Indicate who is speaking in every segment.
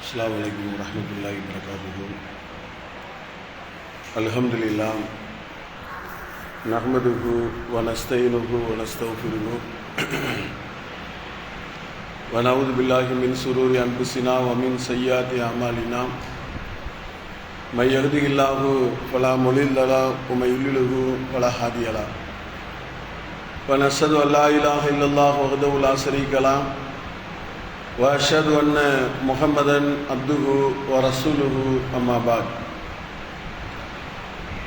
Speaker 1: அஸ்ஸலாமு அலைக்கும் வரஹ்மத்துல்லாஹி வபரகாத்துஹு. அல்ஹம்துலில்லாஹ் நஹ்மதுஹு வ நஸ்தஈனுஹு வ நஸ்தக்ஃபிருஹு வ நஊது பில்லாஹி மின் ஷுரூரி அன்ஃபுஸினா வ மின் ஸய்யிஆத்தி அமாலினா மை யஹ்திஹில்லாஹு ஃபலா முலில்ல லஹு வ மை யுத்லில்ஹு ஃபலா ஹாதிய லஹு. வ நஷ்ஹது அன் லா இலாஹ இல்லல்லாஹு வஹ்தஹு லா ஷரீக லஹு வ அஷ்ஹது அன்ன முஹம்மதன் அப்துஹு வ ரசூலுஹு அம்மா பாத்.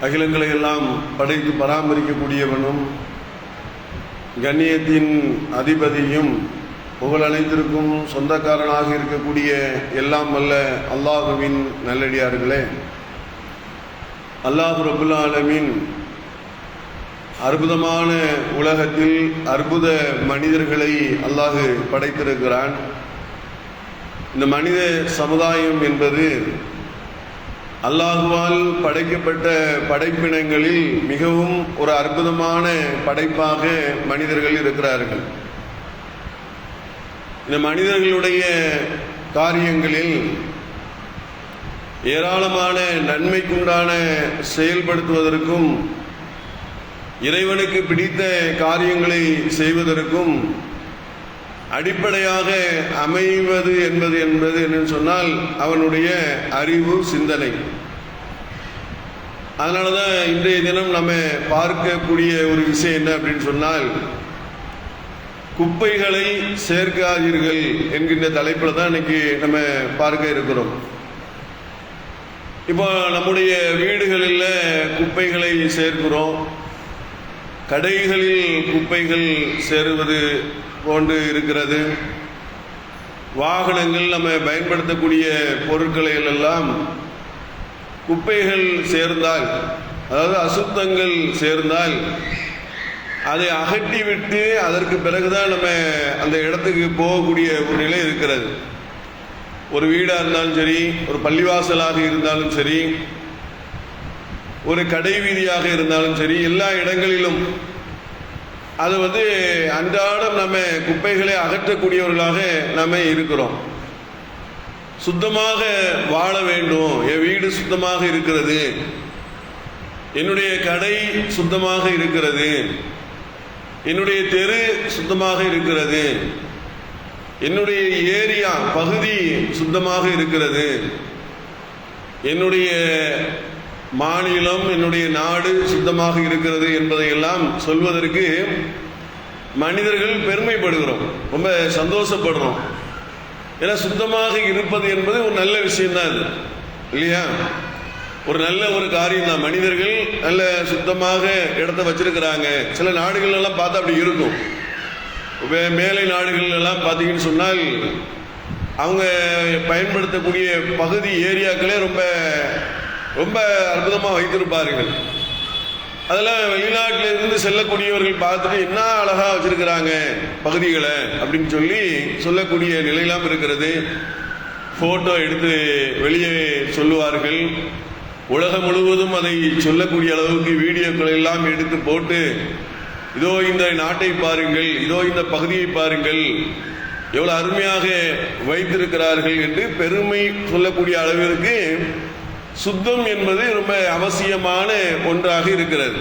Speaker 1: அகிலங்களை எல்லாம் படைத்து பராமரிக்கக்கூடியவனும் கண்ணியத்தின் அதிபதியும் புகழ் அனைத்திற்கும் சொந்தக்காரனாக இருக்கக்கூடிய எல்லாம் வல்ல அல்லாஹுவின் நல்லடியார்களே, அல்லாஹ் ரப்புல் ஆலமீன் அற்புதமான உலகத்தில் அற்புத மனிதர்களை அல்லாஹ் படைத்திருக்கிறான். இந்த மனித சமுதாயம் என்பது அல்லாஹுவால் படைக்கப்பட்ட படைப்பினங்களில் மிகவும் ஒரு அற்புதமான படைப்பாக மனிதர்கள் இருக்கிறார்கள். இந்த மனிதர்களுடைய காரியங்களில் ஏராளமான நன்மைக்குண்டான செயல்படுத்துவதற்கும் இறைவனுக்கு பிடித்த காரியங்களை செய்வதற்கும் அடிப்படையாக அமைவது என்பது என்னன்னு சொன்னால் அவனுடைய அறிவு, சிந்தனை. அதனால தான் இன்றைய தினம் நம்ம பார்க்கக்கூடிய ஒரு விஷயம் என்ன அப்படின்னு சொன்னால், குப்பைகளை சேர்க்காதீர்கள் என்கின்ற தலைப்பில் தான் இன்னைக்கு நம்ம பார்க்க இருக்கிறோம். இப்போ நம்முடைய வீடுகளில் குப்பைகளை சேர்க்கிறோம், கடைகளில் குப்பைகள் சேருவது போன்று இருக்கிறது. வாகனங்கள் நம்ம பயன்படுத்தக்கூடிய பொருட்களை எல்லாம் குப்பைகள் சேர்ந்தால், அதாவது அசுத்தங்கள் சேர்ந்தால் அதை அகற்றிவிட்டு அதற்கு பிறகுதான் நம்ம அந்த இடத்துக்கு போகக்கூடிய ஒரு நிலை இருக்கிறது. ஒரு வீடாக இருந்தாலும் சரி, ஒரு பள்ளிவாசலாக இருந்தாலும் சரி, ஒரு கடை வீதியாக இருந்தாலும் சரி, எல்லா இடங்களிலும் அது அன்றாடம் நம்ம குப்பைகளை அகற்றக்கூடியவர்களாக நம்ம இருக்கிறோம். சுத்தமாக வாழ வேண்டும், என் வீடு சுத்தமாக இருக்கிறது, என்னுடைய கடை சுத்தமாக இருக்கிறது, என்னுடைய தெரு சுத்தமாக இருக்கிறது, என்னுடைய ஏரியா பகுதி சுத்தமாக இருக்கிறது, என்னுடைய மாநிலம், என்னுடைய நாடு சுத்தமாக இருக்கிறது என்பதையெல்லாம் சொல்வதற்கு மனிதர்கள் பெருமைப்படுகிறோம், ரொம்ப சந்தோஷப்படுறோம். ஏன்னா சுத்தமாக இருப்பது என்பது ஒரு நல்ல விஷயம்தான், அது இல்லையா? ஒரு நல்ல ஒரு காரியம் தான். மனிதர்கள் நல்ல சுத்தமாக இடத்த வச்சிருக்கிறாங்க. சில நாடுகள் எல்லாம் பார்த்தா அப்படி இருக்கும். மேலை நாடுகள் எல்லாம் பார்த்தீங்கன்னு சொன்னால் அவங்க பயன்படுத்தக்கூடிய பகுதி ஏரியாக்களே ரொம்ப ரொம்ப அற்புதமாக வைத்திருப்பார்கள். அதெல்லாம் வெளிநாட்டில இருந்து செல்லக்கூடியவர்கள் பார்த்துட்டு என்ன அழகா வச்சிருக்கிறாங்க பகுதிகளை அப்படின்னு சொல்லக்கூடிய நிலையெல்லாம் இருக்கிறது. போட்டோ எடுத்து வெளியே சொல்லுவார்கள். உலகம் முழுவதும் அதை சொல்லக்கூடிய அளவுக்கு வீடியோக்கள் எல்லாம் எடுத்து போட்டு, இதோ இந்த நாட்டை பாருங்கள், இதோ இந்த பகுதியை பாருங்கள், எவ்வளவு அருமையாக வைத்திருக்கிறார்கள் என்று பெருமை சொல்லக்கூடிய அளவிற்கு சுத்தம் என்பது ரொம்ப அவசியமான ஒன்றாக இருக்கிறது.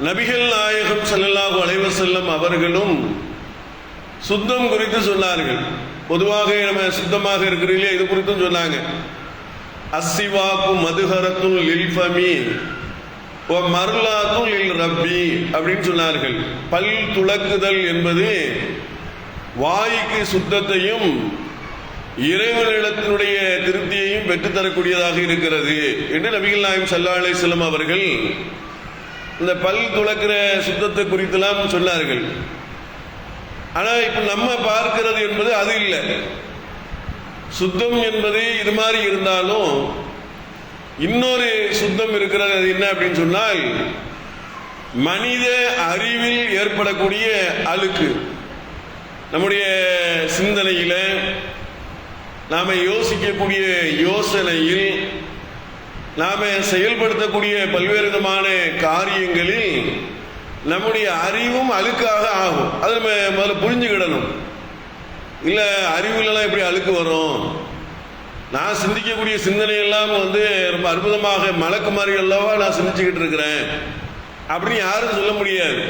Speaker 1: நபிகள் நாயகம் ஸல்லல்லாஹு அலைஹி வஸல்லம் அவர்களும் சுத்தம் குறித்து சொன்னார்கள். பொதுவாக நம்ம சுத்தமாக இருக்கிறீங்களே, இது குறித்தும் சொன்னாங்க. அஸ்ஸிவாக்கு மதுஹரத்துல் லில் ஃபமி வ மர்லாத்துல் லில் ரப்பி அப்படின்னு சொன்னார்கள். பல் துலக்குதல் என்பது வாய்க்கு சுத்தத்தையும் இறைவனிடத்தினுடைய திருப்தியையும் பெற்றுத்தரக்கூடியதாக இருக்கிறது என்று நபிகள் நாயகம் ஸல்லல்லாஹு அலைஹி வஸல்லம் அவர்கள் இந்த பல் துலக்கிற சுத்தத்தை குறித்தெல்லாம் சொன்னார்கள். ஆனால் இப்ப நம்ம பார்க்கிறது என்பது அது இல்லை. சுத்தம் என்பது இது மாதிரி இருந்தாலும் இன்னொரு சுத்தம் இருக்கிறது. அது என்ன அப்படின்னு சொன்னால், மனித அறிவில் ஏற்படக்கூடிய அழுக்கு. நம்முடைய சிந்தனையில நாம யோசிக்கக்கூடிய யோசனையில், நாம செயல்படுத்தக்கூடிய பல்வேறு விதமான காரியங்களில் நம்முடைய அறிவும் அழுக்காக ஆகும். அதை நம்ம முதல்ல புரிஞ்சுக்கிடணும். இல்லை அறிவுலலாம் எப்படி அழுக்கு வரும், நான் சிந்திக்கக்கூடிய சிந்தனை எல்லாம் ரொம்ப அற்புதமாக மலக்குமாரி அல்லவா நான் சிந்திச்சுக்கிட்டு இருக்கிறேன் அப்படின்னு யாரும் சொல்ல முடியாது.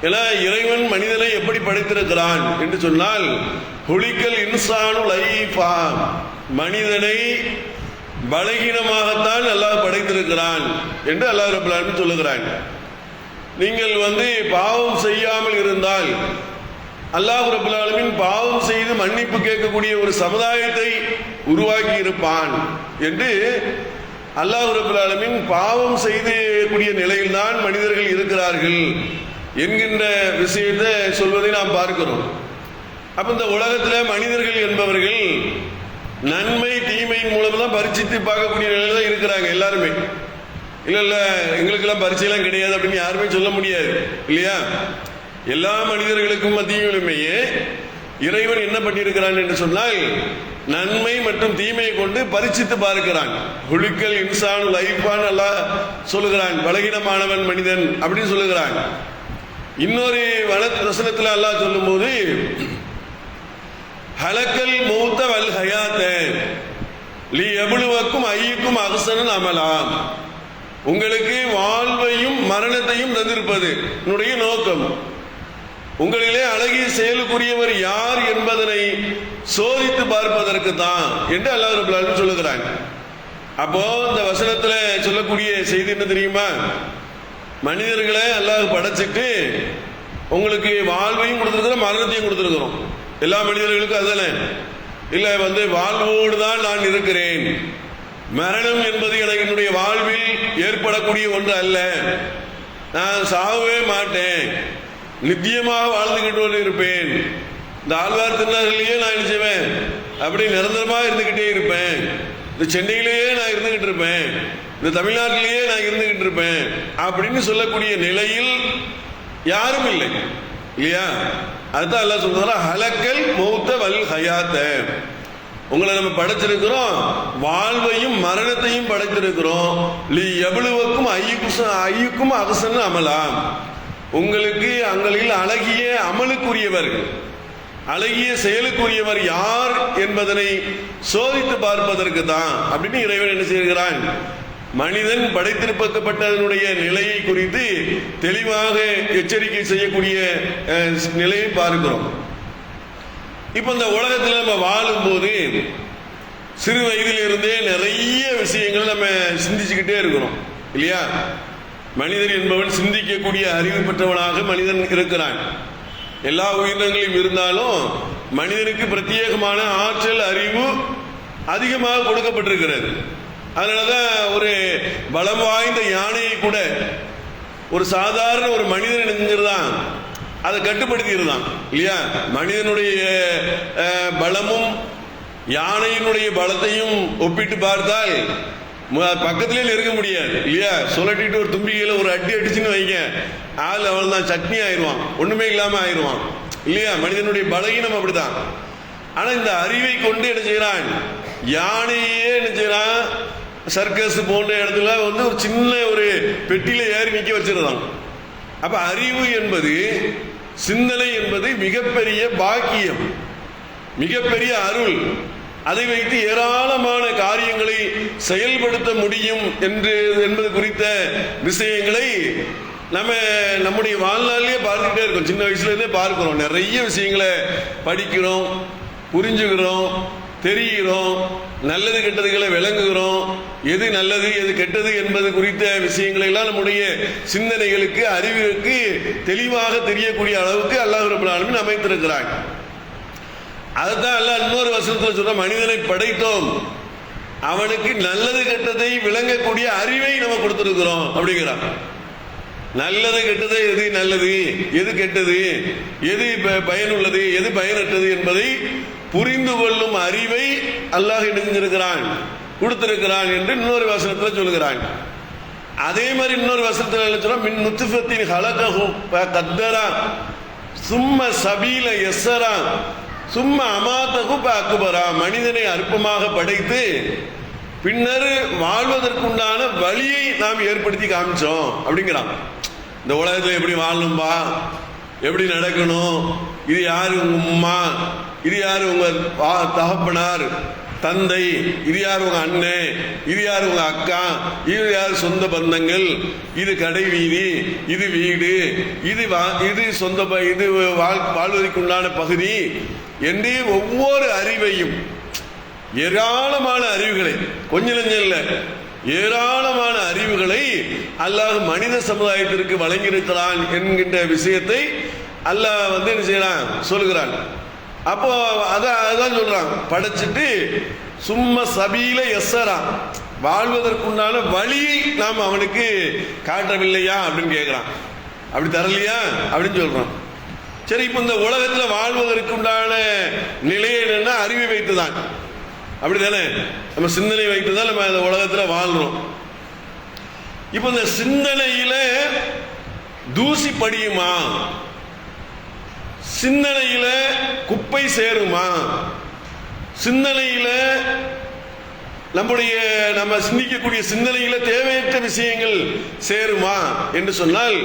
Speaker 1: ஏன்னா இறைவன் மனிதனை எப்படி படைத்திருக்கிறான் என்று சொன்னால், ஹுலிக்கல் இன்சானு லைஃபா, மனிதனை பலகீனமாகத்தான் அல்லாஹ் படைத்திருக்கிறான் என்று அல்லாஹ் ரப்பல் ஆலமீன் சொல்லுகிறான். நீங்கள் பாவம் செய்யாமல் இருந்தால் அல்லாஹ் ரப்பல் ஆலமீன் பாவம் செய்து மன்னிப்பு கேட்கக்கூடிய ஒரு சமுதாயத்தை உருவாக்கி இருப்பான் என்று அல்லாஹ் ரப்பல் ஆலமீன் பாவம் செய்யக்கூடிய நிலையில்தான் மனிதர்கள் இருக்கிறார்கள் என்கின்ற விஷயத்தை சொல்வதை நாம் பார்க்கிறோம். அப்ப இந்த உலகத்தில் மனிதர்கள் என்பவர்கள் நன்மை தீமையின் மூலம் தான் பரிசித்து பார்க்கக்கூடிய நிலையில தான் இருக்கிறாங்க எல்லாருமே. இல்ல எங்களுக்கெல்லாம் பரிச்சையெல்லாம் கிடையாது அப்படின்னு யாருமே சொல்ல முடியாது இல்லையா? எல்லா மனிதர்களுக்கும் மத்தியிலுமே இறைவன் என்ன பண்ணியிருக்கிறான் என்று சொன்னால், நன்மை மற்றும் தீமையை கொண்டு பரிசித்து பார்க்கிறான். ஹுலிக்கல் இன்சானு லைஃபான் அல்லாஹ் சொல்லுகிறான், பலகீனமானவன் மனிதன் அப்படின்னு சொல்லுகிறான். இன்னொரு வசனத்தில் அல்லாஹ் சொல்லும் போது, ஹலக்கல் மௌத்த வல் ஹயாத்த லி எபுலுவக்கும் ஐயுக்கும் அஹ்சனு அமலாம், உங்களுக்கு வாழ்வையும் மரணத்தையும் தந்திருப்பது என்னுடைய நோக்கம், உங்களிலே அழகிய செயலுக்குரியவர் யார் என்பதனை சோதித்து பார்ப்பதற்கு தான் என்று அல்லாஹ் ரப்பல் ஆலமீன் சொல்லுகிறான். அப்போ இந்த வசனத்துல சொல்லக்கூடிய செய்தி என்ன தெரியுமா? மனிதர்களை அல்லாஹ் படைச்சிட்டு உங்களுக்கு வாழ்வையும் கொடுத்துருக்கிறோம், மரணத்தையும் கொடுத்துருக்கிறோம். எல்லா மனிதர்களுக்கும் அதுதானே இல்ல வாழ்வோடு தான் நான் இருக்கிறேன், மரணம் என்பது எனக்கு என்னுடைய வாழ்வில் ஏற்படக்கூடிய ஒன்று அல்ல, நான் சாகவே மாட்டேன், நித்தியமாக வாழ்ந்துகிட்டு இருப்பேன், இந்த ஆழ்வார் திருநாளிலேயே நான் என்ன செய்வேன், அப்படி நிரந்தரமாக இருந்துகிட்டே இருப்பேன், இந்த சென்னையிலேயே நான் இருந்துகிட்டு இருப்பேன், இந்த தமிழ்நாட்டிலேயே நான் இருந்துகிட்டு இருப்பேன் அப்படின்னு சொல்லக்கூடிய நிலையில் யாரும் இல்லை இல்லையா? அதுதான் எல்லாம் சொல்றாங்க, ஹலக்கல் மௌத்த வல் ஹயாத்த, உங்களை நம்ம படைச்சிருக்கிறோம், வாழ்வையும் மரணத்தையும் படைத்திருக்கிறோம், லி எவ்வளவுக்கும் ஐயுக்கும் அகசன்னு அமலாம், உங்களுக்கு அங்களில் அழகிய அமலுக்குரியவர்கள் அழகிய செயலுக்குரியவர் யார் என்பதனை சோதித்து பார்ப்பதற்கு தான் அப்படின்னு இறைவன் என்ன செய்கிறான், மனிதன் படைத்திருப்பப்பட்டதனுடைய நிலையை குறித்து தெளிவாக எச்சரிக்கை செய்யக்கூடிய நிலையை பார்க்கிறோம். இப்ப இந்த உலகத்தில் நம்ம வாழும் போது சிறு வயதில் இருந்தே நிறைய விஷயங்கள் நம்ம சிந்திச்சுக்கிட்டே இருக்கிறோம் இல்லையா? மனிதன் என்பவன் சிந்திக்கக்கூடிய அறிவு பெற்றவனாக மனிதன் இருக்கிறான். எல்லா உயிரினங்களையும் இருந்தாலும் மனிதனுக்கு பிரத்யேகமான ஆற்றல் அறிவு அதிகமாக கொடுக்கப்பட்டிருக்கிறது. அதனாலதான் ஒரு பலம் வாய்ந்த யானையை கூட ஒரு சாதாரண ஒரு மனிதன் என்கிறதான் அதை கட்டுப்படுத்தியிருந்தான் இல்லையா? மனிதனுடைய பலமும் யானையினுடைய பலத்தையும் ஒப்பிட்டு பார்த்தால் பக்கத்திலே நெருங்க முடியாது இல்லையா? சுழட்டிட்டு ஒரு தும்பிக்கையில ஒரு அடி அடிச்சுன்னு வைங்க, ஆள் அவள் தான் சட்னி ஆயிடுவான், ஒண்ணுமே இல்லாம ஆயிடுவான் இல்லையா? மனிதனுடைய பலகீனம் அப்படிதான். ஆனா இந்த அறிவை கொண்டு என்ன செய்யறான், யானையே என்ன செய்யறான், சர்க்கஸ் போன்ற இடத்துல ஒரு சின்ன ஒரு பெட்டியில ஏறி நிக்க வச்சிருந்தான். அப்ப அறிவு என்பது, சிந்தனை என்பது மிகப்பெரிய பாக்கியம், மிகப்பெரிய அருள். அதை வைத்து ஏராளமான காரியங்களை செயல்படுத்த முடியும் என்பது குறித்த விஷயங்களை நம்முடைய வாழ்நாளிலேயே பார்த்துக்கிட்டே இருக்கோம். சின்ன வயசுல இருந்தே பார்க்கிறோம், நிறைய விஷயங்களை படிக்கிறோம், புரிஞ்சுக்கிறோம், தெரிகிறோம், நல்லது கெட்டதுகளை விளங்குகிறோம், எது நல்லது எது கெட்டது என்பது குறித்த விஷயங்களை எல்லாம் நம்முடைய சிந்தனைகளுக்கு அறிவுக்கு தெளிவாக தெரியக்கூடிய அளவுக்கு அல்லாஹ் ரப்பல் ஆலமீன் அமைத்திருக்கிறாங்க. அதுதான் அல்லாஹ் இன்னொரு வசனத்தில் சொல்ற, மனிதனை படைத்தோம், அவனுக்கு நல்லது கெட்டதை விளங்கக்கூடிய அறிவை நம்ம கொடுத்திருக்கிறோம் அப்படிங்கிறான். நல்லது கெட்டது, எது நல்லது எது கெட்டது, எது பயனுள்ளது எது பயனற்றது என்பதை புரிந்து கொள்ளும் அறிவை அல்லாஹ் இணைந்திருக்கிறான், கொடுத்திருக்கிறான் என்று இன்னொரு வசனத்தில் சொல்லுகிறான். அதே மாதிரி இன்னொரு வசனத்தில் சொல்ல, மின் நுத்ஃபத்தின் ஹலகஹு கத்தரா சும்ம சபீல யஸ்ஸரா சும்ம அமாதஹு அக்பரா, மனிதனை அற்பமாக படைத்து பின்னர் வாழ்வதற்குண்டான வழியை நாம் ஏற்படுத்தி காமிச்சோம் அப்படிங்கிறான். இந்த உலகத்தில் எப்படி வாழணும்பா, எப்படி நடக்கணும், இது யாரு உங்க அம்மா, இது யாரு உங்க தகப்பனார், தந்தை, இது யார் உங்க அண்ணன், இது யார் உங்க அக்கா, இது யார் சொந்த பந்தங்கள், இது கடை வீதி, இது வீடு, இது சொந்த இது வாழ்வதற்குண்டான பகுதி என்று ஒவ்வொரு அறிவையும் ஏராளமான அறிவுகளை, கொஞ்சம் நெஞ்சம் இல்லை, ஏராளமான அறிவுகளை அல்லாஹ் மனித சமுதாயத்திற்கு வழங்கியிருக்கிறான் என்கின்ற விஷயத்தை அல்லாஹ் என்ன செய்யறான் சொல்லுகிறான். அப்போ அதான் சொல்றான், படைச்சிட்டு சும்மா சபீல எஸ்ஸரா வாழ்வதற்குண்டான வழியை நாம் அவனுக்கு காட்டவில்லையா அப்படின்னு கேட்கிறான். அப்படி தரலையா அப்படின்னு சொல்றான். சரி, இப்போ இந்த உலகத்தில் வாழ்வதற்குண்டான நிலை என்னன்னா அறிவை வைத்துதான், அப்படித்தானே? நம்ம சிந்தனை வைத்துதான் நம்ம இந்த உலகத்தில் வாழ்றோம். இப்போ இந்த சிந்தனையில தூசி படியுமா, சிந்தனையில குப்பை சேருமா, சிந்தனையில நம்ம சிந்திக்கக்கூடிய சிந்தனையில தேவையற்ற விஷயங்கள் சேருமா என்று சொன்னால்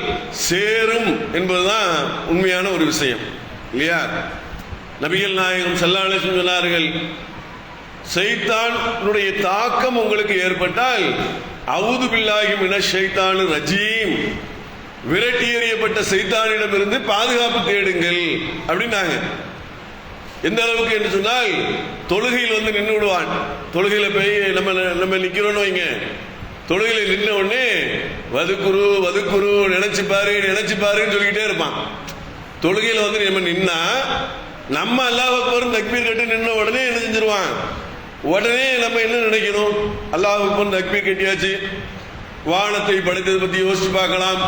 Speaker 1: சேரும் என்பதுதான் உண்மையான ஒரு விஷயம், இல்லையா? நபிகள் நாயகம் ஸல்லல்லாஹு அலைஹி வஸல்லம் சொன்னார்கள், ஷைத்தானுடைய தாக்கம் உங்களுக்கு ஏற்பட்டால் அஊது பில்லாஹி மினஷ் ஷைத்தானிர் ரஜீம், விரட்டி எறியப்பட்ட சைத்தானிடமிருந்து பாதுகாப்பு தேடுங்கள் அப்படின்னாங்க. எந்த அளவுக்கு என்று சொன்னால், தொழுகையில் நின்று விடுவான். தொழுகையில போய் நம்ம நிக்கிறோம் வைங்க, தொழுகையில நின்ன உடனே வதுக்குரு வதுக்குரு நினைச்சு பாருன்னு சொல்லிக்கிட்டே இருப்பான். தொழுகையில நம்ம நின்னா நம்ம அல்லாஹ் அக்பர் தக்பீர் கட்டி நின்ன உடனே என்ன செஞ்சிருவான், உடனே நம்ம என்ன நினைக்கணும், அல்லாஹ் அக்பர் தக்பீர் கட்டியாச்சு, வானத்தை படைத்ததை பத்தி யோசிச்சு பார்க்கலாம்,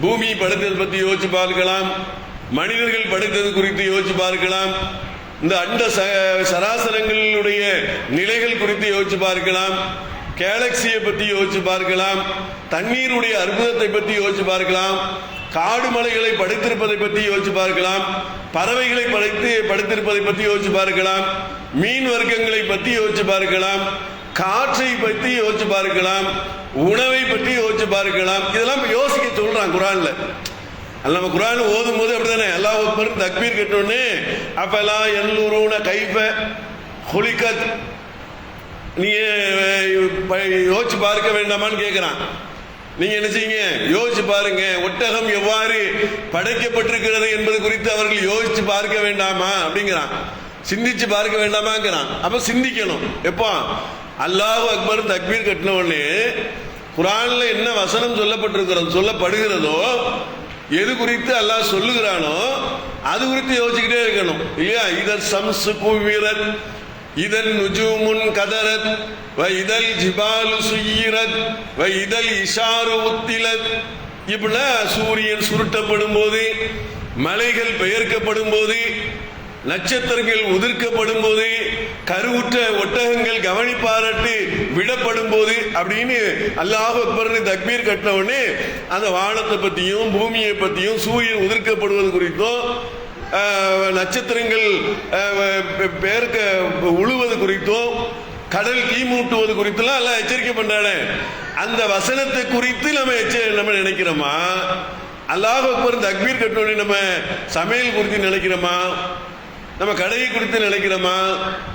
Speaker 1: பூமி படைத்ததை பத்தி யோசிச்சு பார்க்கலாம், மனிதர்கள் படைத்தது குறித்து யோசிச்சு பார்க்கலாம், இந்த அண்ட சராசரங்களுடைய நிலைகள் குறித்து யோசிச்சு பார்க்கலாம், கேலக்சியை பத்தி யோசிச்சு பார்க்கலாம், தண்ணீருடைய அற்புதத்தை பத்தி யோசிச்சு பார்க்கலாம், காடு மலைகளை படைத்திருப்பதை பற்றி யோசிச்சு பார்க்கலாம், பறவைகளை படைத்திருப்பதை பற்றி யோசிச்சு பார்க்கலாம், மீன் வர்க்கங்களை பற்றி யோசிச்சு பார்க்கலாம், காற்றை பற்றி யோசிச்சு பார்க்கலாம், உணவை பற்றி யோசிச்சு பார்க்கலாம். இதெல்லாம் யோசிக்க சொல்றான் குர்ஆன்ல. நம்ம குர்ஆன் ஓதும் போது அப்படித்தானே, அல்லாஹ் அக்பர் தக்பீர் கட்டோன்னு அப்பலா யன்லுரூன கைஃப குலிகத், நீங்க யோசிச்சு பார்க்க வேண்டாமான்னு கேட்கிறான். நீங்க என்ன செய்யுங்க, யோசிச்சு பாருங்க, ஒட்டகம் எவ்வாறு படைக்கப்பட்டிருக்கிறது என்பது குறித்து அவர்கள் யோசிச்சு பார்க்க வேண்டாமா அப்படிங்கிறான், சிந்திச்சு பார்க்க வேண்டாமாங்கிறான். அப்ப சிந்திக்கணும். எப்போ அல்லாஹ் அக்பர் தக்பீர் கட்டின உடனே குர்ஆன்ல என்ன வசனம் சொல்லப்படுகிறதோ, எது குறித்து அல்லாஹ் சொல்லுகிறானோ அது குறித்து யோசிச்சுக்கிட்டே இருக்கணும், இல்லையா? இதர் சம்சு குவிரத், இதன் நுஜூமுன் கதரத், இதழ் ஜிபாலு சுயிரத், இதழ் இஷாரு உத்திலத். இப்படி சூரியன் சுருட்டப்படும் போது, மலைகள் பெயர்க்கப்படும் போது, நட்சத்திரங்கள் உதிர்க்கப்படும் போது, கருவுற்ற ஒட்டகங்கள் கவனிப்பாரட்டு விடப்படும் போது அப்படின்னு அல்லாஹ் அக்பர் தக்பீர் கட்டின உடனே அந்த வானத்தை பற்றியும் பூமியை பற்றியும் சூரியன் உதிர்க்கப்படுவது குறித்தும் நட்சத்திரங்கள் பெயர்க்க உழுவது குறித்தும் கடல் தீமூட்டுவது குறித்துலாம் எல்லாம் எச்சரிக்கை பண்றானே, அந்த வசனத்தை குறித்து நம்ம நினைக்கிறோமா? அல்லாஹ் அக்பர் தக்பீர் கட்டின நம்ம சமையல் குறித்து நினைக்கிறோமா? நம்ம கடையை குறித்து நினைக்கிறோமா?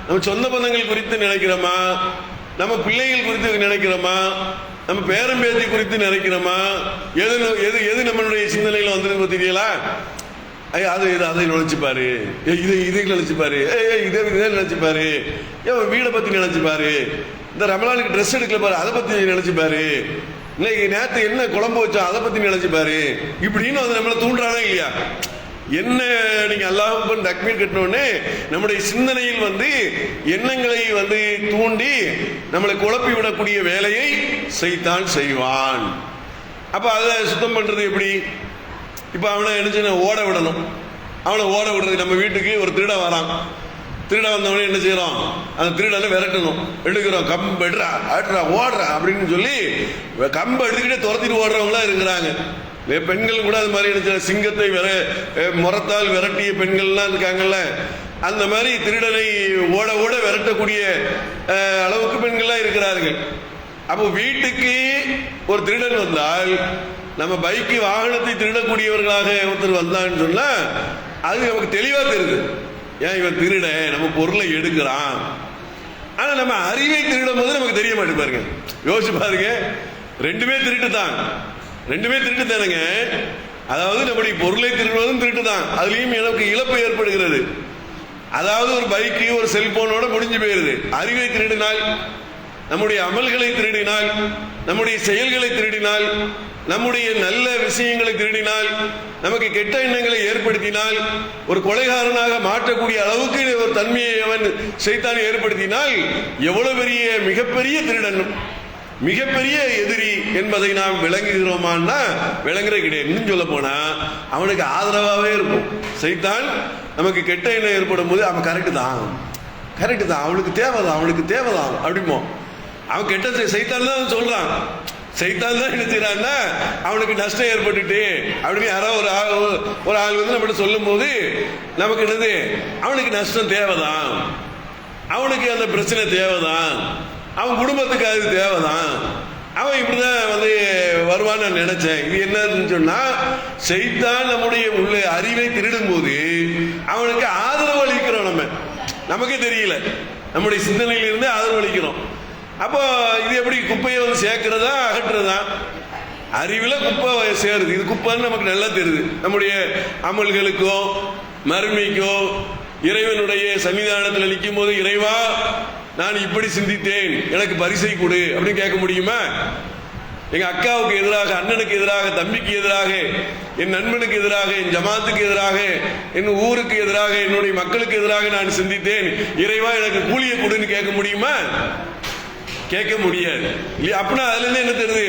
Speaker 1: நம்ம சொந்த பந்தங்கள் குறித்து நினைக்கிறோமா? நம்ம பிள்ளைகள் குறித்து நினைக்கிறோமா? நம்ம பேரம் பேத்தி குறித்து நினைக்கிறோமா? எது நம்மளுடைய சிந்தனையில வந்துருக்கு தெரியல. அதை நினைச்சுப்பாரு, இதை நினைச்சுப்பாரு, இதை நினைச்சுப்பாரு, வீடை பத்தி நினைச்சுப்பாரு, இந்த ரமலானுக்கு ட்ரெஸ் எடுக்கல பாரு அதை பத்தி நினைச்சுப்பாரு, இன்னைக்கு நேரத்தை என்ன குழம்பு வச்சா அதை பத்தி நினைச்சுப்பாரு, இப்படின்னு அது நம்மளை தூண்டுறானா இல்லையா? என்ன நீங்க அல்லாஹ் அக்பர் தக்பீர் கட்டினோடனே நம்முடைய சிந்தனையில் எண்ணங்களை தூண்டி நம்மளை குழப்பி விடக்கூடிய வேலையை சைத்தான் செய்வான். அப்ப அதை சுத்தம் பண்றது எப்படி? இப்ப அவனை என்ன ஓட விடணும். அவனை ஓட விடுறது, நம்ம வீட்டுக்கு ஒரு திருடன் வரான், திருடன் வந்தவனே என்ன செய்யறோம், அந்த திருடனை விரட்டணும், எடுக்கிறோம், கம்பு எடுறா ஆடுறா ஓடுறா அப்படின்னு சொல்லி கம்பை எடுத்துக்கிட்டே துரத்திட்டு ஓடுறவங்களா இருக்கிறாங்க. பெண்கள் கூட அது மாதிரி என்ன, சிங்கத்தை முறத்தால் விரட்டிய பெண்கள்லாம் இருக்காங்கல்ல, அந்த மாதிரி திருடனை ஓட ஓட விரட்டக்கூடிய அளவுக்கு பெண்கள்லாம் இருக்கிறார்கள். அப்போ வீட்டுக்கு ஒரு திருடன் வந்தால், நம்ம பைக்கு வாகனத்தை திருடக்கூடியவர்களாக ஒருத்தர் வந்தான்னு சொன்னா அது நமக்கு தெளிவா தெரியுது. ஏன் இவன் திருட நம்ம பொருளை எடுக்கிறான், ஆனா நம்ம அறிவை திருடும் போது நமக்கு தெரிய மாட்டேன். பாருங்க, யோசிச்சு பாருங்க, ரெண்டுமே திருட்டு தான், ரெண்டுமே திருட்டு தானுங்க. அதாவது நம்முடைய பொருளை திருடுவதும் திருட்டு தான், அதுலயும் எனக்கு இழப்பு ஏற்படுகிறது. அதாவது ஒரு பைக்கு ஒரு செல்போனோட முடிஞ்சு போயிருது. அறிவை திருடினால், நம்முடைய அமல்களை திருடினால், நம்முடைய செயல்களை திருடினால், நம்முடைய நல்ல விஷயங்களை திருடினால், நமக்கு கெட்ட எண்ணங்களை ஏற்படுத்தினால், ஒரு கொலைகாரனாக மாற்றக்கூடிய அளவுக்கு ஒரு தன்மையை அவன் சைத்தான் ஏற்படுத்தினால் எவ்வளவு பெரிய மிகப்பெரிய திருடன், மிகப்பெரிய எதிரி என்பதை நாம் விளங்குகிறோமான்னா விளங்குறது கிடையாது. இன்னும் சொல்ல போனா அவனுக்கு ஆதரவாகவே இருக்கும். சைத்தான் நமக்கு கெட்ட எண்ணம் ஏற்படும் போது அவன் கரெக்டு தான், கரெக்டு தான், அவனுக்கு தேவைதான், அவனுக்கு தேவைதான் அப்படிமோ. அவன் கெட்ட சைத்தான் தான் சொல்றான். சைத்தான் தான் என்ன செய்யறான்னா அவனுக்கு நஷ்டம் ஏற்பட்டுட்டு அப்படின்னு யாராவது ஒரு ஆள் வந்து நம்மகிட்ட சொல்லும் போது நமக்கு என்னது, அவனுக்கு நஷ்டம் தேவைதான், அவனுக்கு அந்த பிரச்சனை தேவைதான், அவன் குடும்பத்துக்கு அது தேவைதான், அவன் இப்படிதான் வந்து வருவான்னு நான் நினைச்சேன். இது என்னன்னு சொன்னா சைத்தான் நம்முடைய உள்ள அறிவை திருடும் போது அவனுக்கு ஆதரவு அளிக்கிறோம். நமக்கே தெரியல, நம்முடைய சிந்தனையிலிருந்து ஆதரவு அளிக்கிறோம். அப்போ இது எப்படி குப்பையை வந்து சேர்க்கிறதா அகற்றுறதா? அறிவில் குப்பை சேருது, இது குப்பைன்னு நமக்கு நல்லா தெரியுது. நம்முடைய அமல்களுக்கோ மறுமைக்கோ இறைவனுடைய சன்னிதானத்தில் நிற்கும் போது இறைவா நான் இப்படி சிந்தித்தேன், எனக்கு பரிசை கொடு அப்படின்னு கேட்க முடியுமா? எங்க அக்காவுக்கு எதிராக, அண்ணனுக்கு எதிராக, தம்பிக்கு எதிராக, என் நண்பனுக்கு எதிராக, என் ஜமாத்துக்கு எதிராக, என் ஊருக்கு எதிராக, என்னுடைய மக்களுக்கு எதிராக நான் சிந்தித்தேன், இறைவா எனக்கு கூலியை கொடுன்னு கேட்க முடியுமா? கேட்க முடியாது இல்லையா? அப்படின்னா அதுல இருந்து என்ன தெரியுது?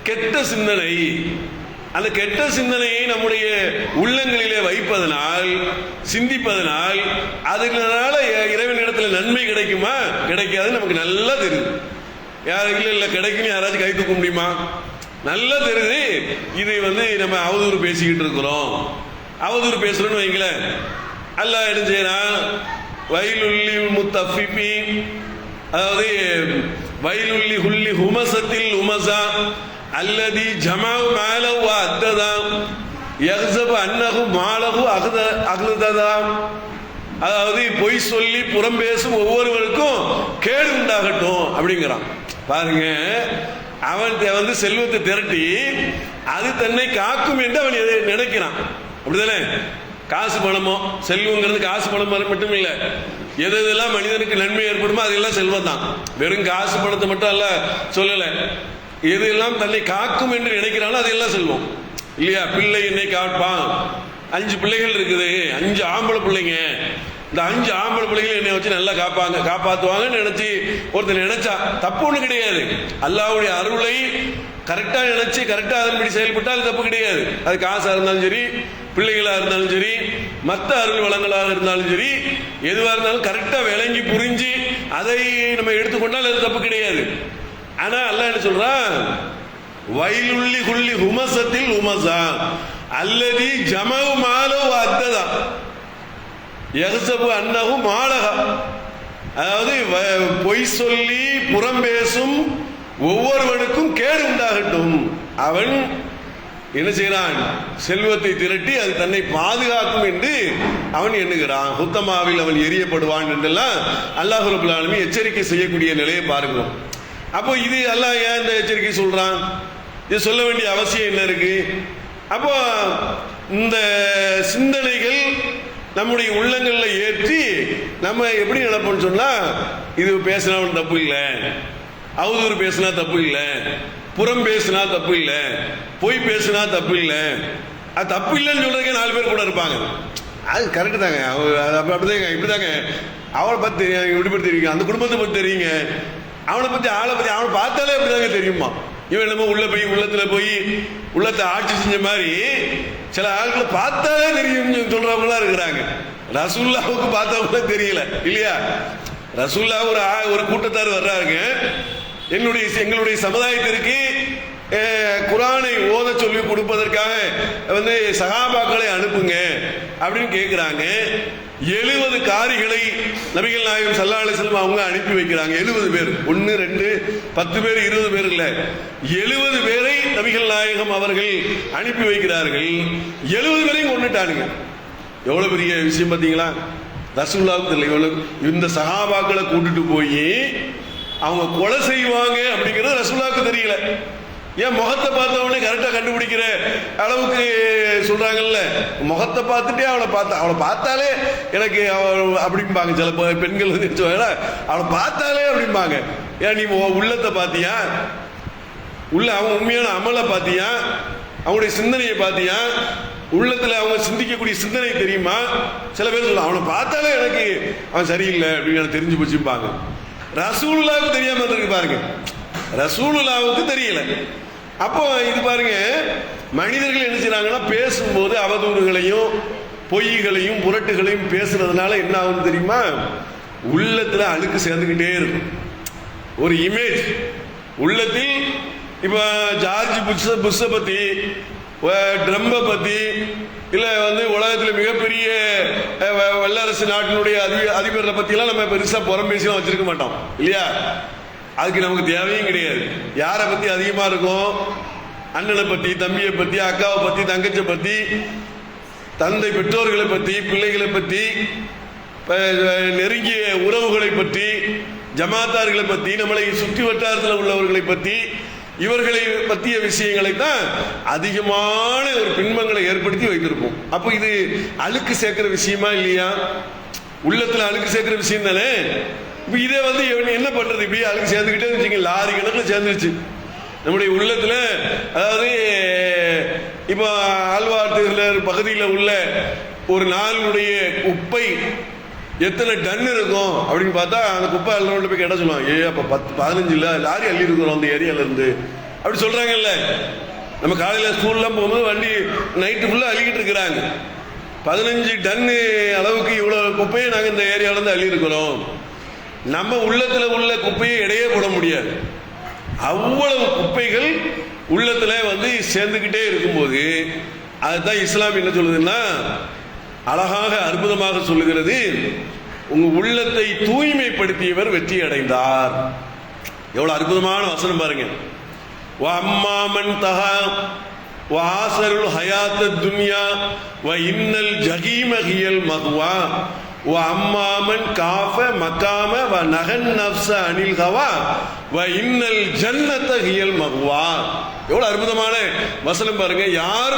Speaker 1: கெட்ட சிந்தனை. அந்த கெட்ட சிந்தனையை நம்முடைய உள்ளங்களிலே வைப்பதனால், சிந்திப்பதனால் அதனால இறைவனிடத்தில் நன்மை கிடைக்குமா? கிடைக்காது. நமக்கு நல்லா தெரியுது. யாரும் இல்ல கிடைக்கும் யாராச்சும் கை தூக்க முடியுமா? நல்லா தெரியுது. இதை வந்து நம்ம அவதூறு பேசிக்கிட்டு இருக்கிறோம். அவதூறு பேசுறோம்னு வைங்களேன், அல்லாஹ் என்ன செய்யறான்? வயலுள்ளி முத்தஃபிஃபின், அதாவது வயலுள்ளி ஹுல்லி ஹுமசத்தில் உமசா அல்லதி ஜமாவு மாலஹு அத்ததா யஹ்ஸபு அன்னஹு மாலஹு அஹ்லதா. அதாவது பொய் சொல்லி புறம் பேசும் ஒவ்வொருவருக்கும் கேடு உண்டாகட்டும் அப்படிங்கிறான். பாருங்க, அவன் வந்து செல்வத்தை திரட்டி அது தன்னை காக்கும் என்று அவன் நினைக்கிறான். அப்படிதானே? காசு பணமோ, செல்வங்கிறது காசு பணம் மட்டும் இல்ல, எதெல்லாம் மனிதனுக்கு நன்மை ஏற்படுமோ அதெல்லாம் செல்வம் தான். வெறும் காசு பணத்தை மட்டும் அல்ல சொல்லல, எதெல்லாம் தன்னை காக்கும் என்று நினைக்கிறானோ அதெல்லாம் செல்வம் இல்லையா? பிள்ளை என்னை காப்பான், 5 பிள்ளைகள் இருக்குது, 5 ஆம்பளை பிள்ளைங்க, இந்த 5 ஆம்பளை பிள்ளைகள் என்னை வச்சு நல்லா காப்பாத்துவாங்கன்னு நினைச்சு ஒருத்தர் நினைச்சா தப்பு ஒண்ணு கிடையாது. அல்லாஹ்வுடைய அருளை கரெக்டா நினைச்சு கரெக்டா அதன்படி செயல்பட்டால் தப்பு கிடையாது. அது காசா இருந்தாலும் சரி, பிள்ளைகளா இருந்தாலும் சரி, மற்ற அருள் வளங்களாக இருந்தாலும் சரி, எதுவா இருந்தாலும் கரெக்டா விளங்கி புரிஞ்சு அதை நம்ம எடுத்துக்கொண்டால் அது தப்பு கிடையாது. ஆனா அல்லாஹ் என்ன சொல்றான்? வயலுள்ளி குள்ளி ஹுமசத்தில் உமசா அல்லதி ஜமவு மாலோ அத்ததா யஹ்ஸபு அன்னஹு மாலஹா. அதாவது பொய் சொல்லி புறம் பேசும் ஒவ்வொருவனுக்கும் கேடு உண்டாகட்டும். அவன் என்ன செய்யறான்? செல்வத்தை திரட்டி அது தன்னை பாதுகாக்கும் என்று அவன் எண்ணுகிறான். ஹுத்தமாவில் அவன் எரியப்படுவான் என்றெல்லாம் அல்லாஹ் ரப்பல் ஆலமீன் எச்சரிக்கை செய்யக்கூடிய நிலையை பாருங்க. அப்போ இது அல்லாஹ் ஏன் இந்த எச்சரிக்கை சொல்றான்? இது சொல்ல வேண்டிய அவசியம் என்ன இருக்கு? அப்போ இந்த சிந்தனைகள் நம்முடைய உள்ளங்கள்ல ஏற்றி நம்ம எப்படி நினைப்போம்னு சொன்னா, இது பேசினா தப்பு இல்லை, அவதூறு பேசினா தப்பு இல்லை, புறம் பேசினா தப்பு இல்லை, பொய் பேசினா தப்பு இல்லை. அது தப்பு இல்லைன்னு சொல்றதுக்கே 4 பேர் கூட இருப்பாங்க. அது கரெக்டு தாங்க, அப்படிதாங்க, இப்படிதாங்க, அவளை பத்தி தெரியும், இப்படி பற்றி தெரியுங்க, அந்த குடும்பத்தை பற்றி தெரியுங்க, அவனை பத்தி ஆளை பத்தி அவனை பார்த்தாலே அப்படிதாங்க தெரியுமா. இவன் என்னமோ உள்ளத்துல போய் உள்ளத்தை ஆட்சி செஞ்ச மாதிரி சில ஆட்களை பார்த்தாலே தெரியும் சொல்றவங்களா இருக்கிறாங்க. ரசூலுல்லாஹ்வுக்கு பார்த்தவங்கள தெரியல இல்லையா? ரசூலுல்லாஹ் ஒரு கூட்டத்தார் வர்றாங்க, எங்களுடைய சமுதாயத்திற்கு குர்ஆனை ஓத சொல்லி கொடுப்பதற்காக வந்து சஹாபாக்களை அனுப்புங்க அப்படின்னு கேட்கிறாங்க. 70 காரிகளை நபிகள் நாயகம் ஸல்லல்லாஹு அலைஹி வஸல்லம் அவங்க அனுப்பி வைக்கிறாங்க. 70 பேர், 1 2 10 பேர் 20 பேர் இல்ல, 70 பேரை நபிகள் நாயகம் அவர்கள் அனுப்பி வைக்கிறார்கள். 70 பேரையும் கொண்டுட்டானுங்க. எவ்வளவு பெரிய விஷயம் பாத்தீங்களா? ரசூலுல்லாஹ்வுக்கு தெரியல. இந்த சஹாபாக்களை கூட்டிட்டு போய் அவங்க கொலை செய்வாங்க அப்படிங்கிறது ரசூலுல்லாஹ்வுக்கு தெரியல. ஏன் முகத்தை பார்த்தவனே கரெக்டா கண்டுபிடிக்கிற அளவுக்கு சொல்றாங்கல்ல, முகத்தை பார்த்துட்டே அவளை பார்த்தாலே எனக்கு அப்படிம்பாங்க. சில பெண்கள் அவளை பார்த்தாலே அப்படிம்பாங்க. ஏன் நீ உள்ளத்தை பார்த்தியா, உள்ள அவங்க உண்மையான அமலை பார்த்தியா, அவங்களுடைய சிந்தனையை பார்த்தியா, உள்ளத்துல அவங்க சிந்திக்கக்கூடிய சிந்தனை தெரியுமா? சில பேர் சொல்ல அவனை பார்த்தாலே எனக்கு அவன் சரியில்லை அப்படின்னு தெரிஞ்சு போச்சுப்பாங்க. ரசூலுல்லாஹ்வுக்கு தெரியாம இருக்கு பாருங்க, ரசூலுல்லாஹ்வுக்கு தெரியல. அப்போ இது பாருங்க, மனிதர்கள் என்ன செய்றாங்கன்னா பேசும்போது அவதூறுகளையும் பொய்களையும் புரட்டுகளையும் பேசுறதுனால என்ன ஆகும் தெரியுமா? உள்ளத்துல அழுக்கு சேர்ந்துக்கிட்டே இருக்கும். ஒரு இமேஜ் உள்ளத்தில், இப்ப ஜார்ஜ் புஷ்ஷை பத்தி, ட்ரம்பை பத்தி, இல்ல உலகத்தில் மிகப்பெரிய வல்லரசு நாட்டினுடைய அதிபரை பத்தி எல்லாம் நம்ம பெருசா புறம் பேசிலாம் வச்சிருக்க மாட்டோம் இல்லையா? அதுக்கு நமக்கு தேவையும் கிடையாது. யாரை பத்தி அதிகமா இருக்கும்? அண்ணனை பத்தி, தம்பியை பத்தி, அக்காவை பத்தி, தங்கச்சியை பத்தி, தந்தை பெற்றோர்களை பத்தி, பிள்ளைகளை பத்தி, நெருங்கிய உறவுகளை பற்றி, ஜமாத்தார்களை பத்தி, நம்மளை சுற்றி வட்டாரத்தில் உள்ளவர்களை பத்தி, இவர்களை பற்றிய விஷயங்களை தான் அதிகமான ஒரு பின்பங்களை ஏற்படுத்தி வைத்திருப்போம். அப்போ இது அழுக்கு சேர்க்கிற விஷயமா இல்லையா? உள்ளத்துல அழுக்கு சேர்க்கிற விஷயம் தானே. இப்ப இதே என்ன பண்றது? இப்படி அழுக்கு சேர்ந்துக்கிட்டே இருந்துச்சுங்க, லாரி கணக்கில் சேர்ந்துருச்சு நம்முடைய உள்ளத்துல. அதாவது இப்ப ஆழ்வார்த்தர் பகுதியில் உள்ள ஒரு நாளுடைய குப்பை எத்தனை டன் இருக்கும் அப்படின்னு பார்த்தா, அந்த குப்பை அள்ளி போய் கேட்ட சொல்லுவாங்க, அப்ப 10-15 லாரி அள்ளி இருக்கிறோம் அந்த ஏரியால இருந்து அப்படி சொல்றாங்கல்ல. நம்ம காலையில ஸ்கூல்லாம் போகும்போது வண்டி நைட்டு ஃபுல்லா அள்ளிக்கிட்டு இருக்கிறாங்க. 15 டன்னு அளவுக்கு இவ்வளவு குப்பையை நாங்க இந்த ஏரியால இருந்து அள்ளி இருக்கிறோம். நம்ம உள்ளத்துல உள்ள குப்பையை இடையே போட முடியாது. அவ்வளவு குப்பைகள் உள்ளத்துல சேர்ந்துகிட்டே இருக்கும்போது, அதுதான் இஸ்லாம் என்ன சொல்லுதுன்னா, அழகாக அற்புதமாக சொல்லுகிறது, உங்க உள்ளத்தை தூய்மைப்படுத்தியவர் வெற்றி அடைந்தார். எவ்வளவு அற்புதமான வசனம் பாருங்க. வஅம்மாமன் தஹா வஆஸருல் ஹயாத்தத் துன்யா வ இன்னல் ஜஹீம ஹியல் மஹ்வா வ அம்மாமன் காஃப மகாம வ நஹன் நஃப்ஸ அனில் ஹவா வ இன்னல் ஜன்னத ஹியல் மஹ்வா. எவ்வளவு அற்புதமான வசனம் பாருங்க. யார்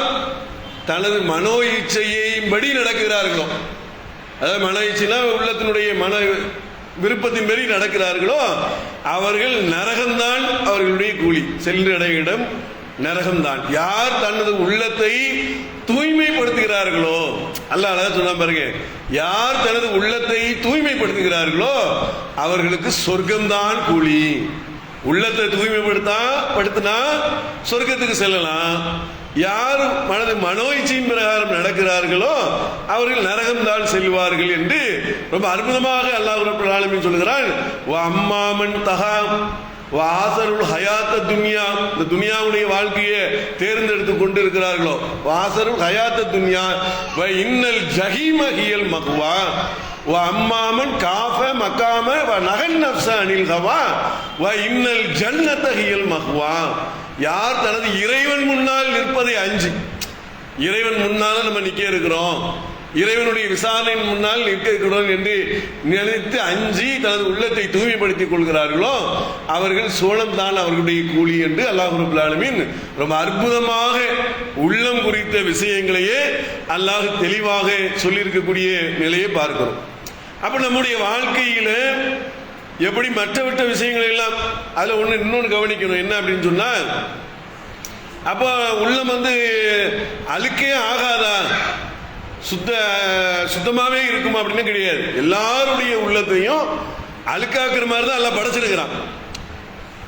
Speaker 1: தனது மனோ இச்சையின்படி நடக்கிறார்களோ, அதாவது மன இச்சைனா உள்ளத்தினுடைய மன விருப்பத்தின்படி நடக்கிறார்களோ, அவர்கள் நரகம்தான் அவர்களுடைய கூலி, செல்லுடைய இடம் நரகம்தான். யார் தனது உள்ளத்தை தூய்மைப்படுத்துகிறார்களோ, அல்லாஹ் அழகா சொன்னா பாருங்க, யார் தனது உள்ளத்தை தூய்மைப்படுத்துகிறார்களோ அவர்களுக்கு சொர்க்கம்தான் கூலி. உள்ளத்தை தூய்மைப்படுத்தினா சொர்க்கத்துக்கு செல்லலாம். யார் மனோ இச்சையின் பிரகாரம் நடக்கிறார்களோ அவர்கள் நரகம்தான் செல்வார்கள் என்று ரொம்ப அற்புதமாக அல்லாஹ் ரப்பல் ஆலமீன் சொல்கிறான். அம்மாமன் தஹா வாசருல் ஹயாத்த துன்யா, இந்த துனியாவுடைய வாழ்க்கையை தேர்ந்தெடுத்து கொண்டு இருக்கிறார்களோ, வாசருல் ஹயாத்த துன்யா வ இன்னல் ஜஹீம ஹியல் மஹ்வா வ அம்மாமன் காஃப மகாம வ நஹன் நஃப்ஸ அனில் ஹவா வ இன்னல் ஜன்னத ஹியல் மஹ்வா. யார் தனது இறைவன் முன்னால் நிற்பதை அஞ்சி, இறைவன் முன்னால நம்ம நிக்க இருக்கிறோம், இறைவனுடைய விசாரணையின் முன்னால் நிற்க இருக்கிறோம் என்று நினைத்து அஞ்சி தனது உள்ளத்தை தூய்மைப்படுத்திக் கொள்கிறார்களோ அவர்கள் சோழம் தான் அவர்களுடைய கூலி என்று அல்லாஹ் ரப்பல் ஆலமீன் ரொம்ப அற்புதமாக உள்ளம் குறித்த விஷயங்களையே அல்லாஹ் தெளிவாக சொல்லியிருக்கக்கூடிய நிலையை பார்க்கிறோம். அப்ப நம்முடைய வாழ்க்கையில எப்படி மற்ற விஷயங்கள் எல்லாம் அதுல இன்னொன்று கவனிக்கணும். என்ன அப்படின்னு சொன்னா, அப்ப உள்ளம் அழுக்கே ஆகாதா, சுத்தமாவே இருக்குமா அப்படின்னு கிடையாது. எல்லாருடைய உள்ளத்தையும் அழுக்காக்குற மாதிரி தான் எல்லாம் படைச்சிருக்கிறான்.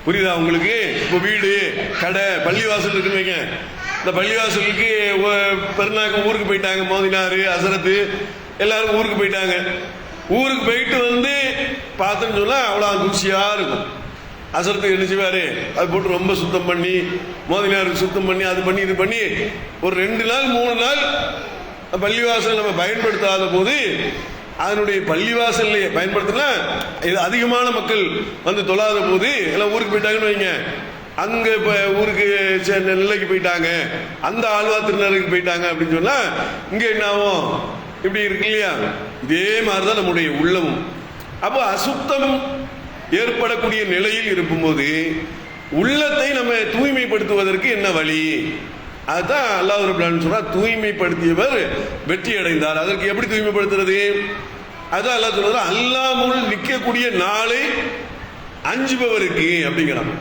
Speaker 1: புரியுதா உங்களுக்கு? இப்போ வீடு, கடை, பள்ளிவாசல் இருக்குன்னு வைங்க. இந்த பள்ளிவாசலுக்கு பெருநாக்கு ஊருக்கு போயிட்டாங்க, மோதினாரு, அசரத்து எல்லாரும் ஊருக்கு போயிட்டாங்க. ஊருக்கு போயிட்டு பார்த்தோன்னு சொன்னா அவ்வளோ தூசியா இருக்கும். அசரத்துக்கு என்ன செய்வாரு, அது போட்டு ரொம்ப சுத்தம் பண்ணி, மோதினாருக்கு சுத்தம் பண்ணி, அது பண்ணி இது பண்ணி ஒரு 2 நாள் 3 நாள் பள்ளிவாசல் நம்ம பயன்படுத்தாத போது, அதனுடைய பள்ளிவாசல் பயன்படுத்தினா இது அதிகமான மக்கள் தொழாத போது எல்லாம் ஊருக்கு போயிட்டாங்கன்னு வைங்க. அங்க இப்ப ஊருக்கு நெல்லைக்கு போயிட்டாங்க, அந்த ஆழ்வா திருநருக்கு போயிட்டாங்க அப்படின்னு சொன்னா இங்க என்ன ஆகும்? இப்படி இருக்கு இல்லையா? இதே மாதிரிதான் நம்முடைய உள்ளமும். அப்போ அசுத்தம் ஏற்படக்கூடிய நிலையில் இருக்கும்போது உள்ளத்தை நம்ம தூய்மைப்படுத்துவதற்கு என்ன வழி? அதுதான் அல்லாஹ் ரப்பல் ஆலமீன் சொல்றார், தூய்மைப்படுத்தியவர் வெற்றி அடைந்தார். அதற்கு எப்படி தூய்மைப்படுத்துறது? அதான் அல்லாஹ் சொல்றார், அல்லாஹ் முன் நிற்கக்கூடிய நாளை அஞ்சுபவருக்கு அப்படிங்கிறான்.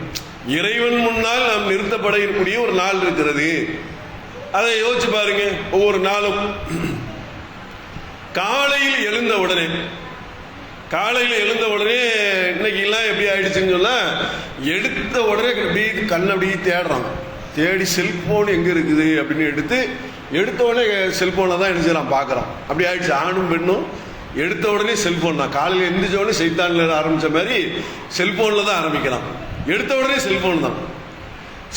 Speaker 1: இறைவன் முன்னால் நாம் நிறுத்தப்படக்கூடிய ஒரு நாள் இருக்கிறது. அதை யோசிச்சு பாருங்க. ஒவ்வொரு நாளும் காலையில் எழுந்த உடனே இன்னைக்கு எல்லாம் எப்படி ஆயிடுச்சுன்னு சொன்னா, எடுத்த உடனே அப்படியே கண் அப்படியே தேடுறான். தேடி செல்போன் எங்க இருக்குது அப்படின்னு எடுத்த உடனே செல்போனை தான் எடுத்துறான், பார்க்கறான். அப்படி ஆயிடுச்சு. ஆணும் பெண்ணும் எடுத்த உடனே செல்போன் தான். காலையில் எந்திரிச்ச உடனே சைத்தான்ல ஆரம்பிச்ச மாதிரி செல்போன்ல தான் ஆரம்பிக்கிறான். எடுத்த உடனே செல்போன் தான்.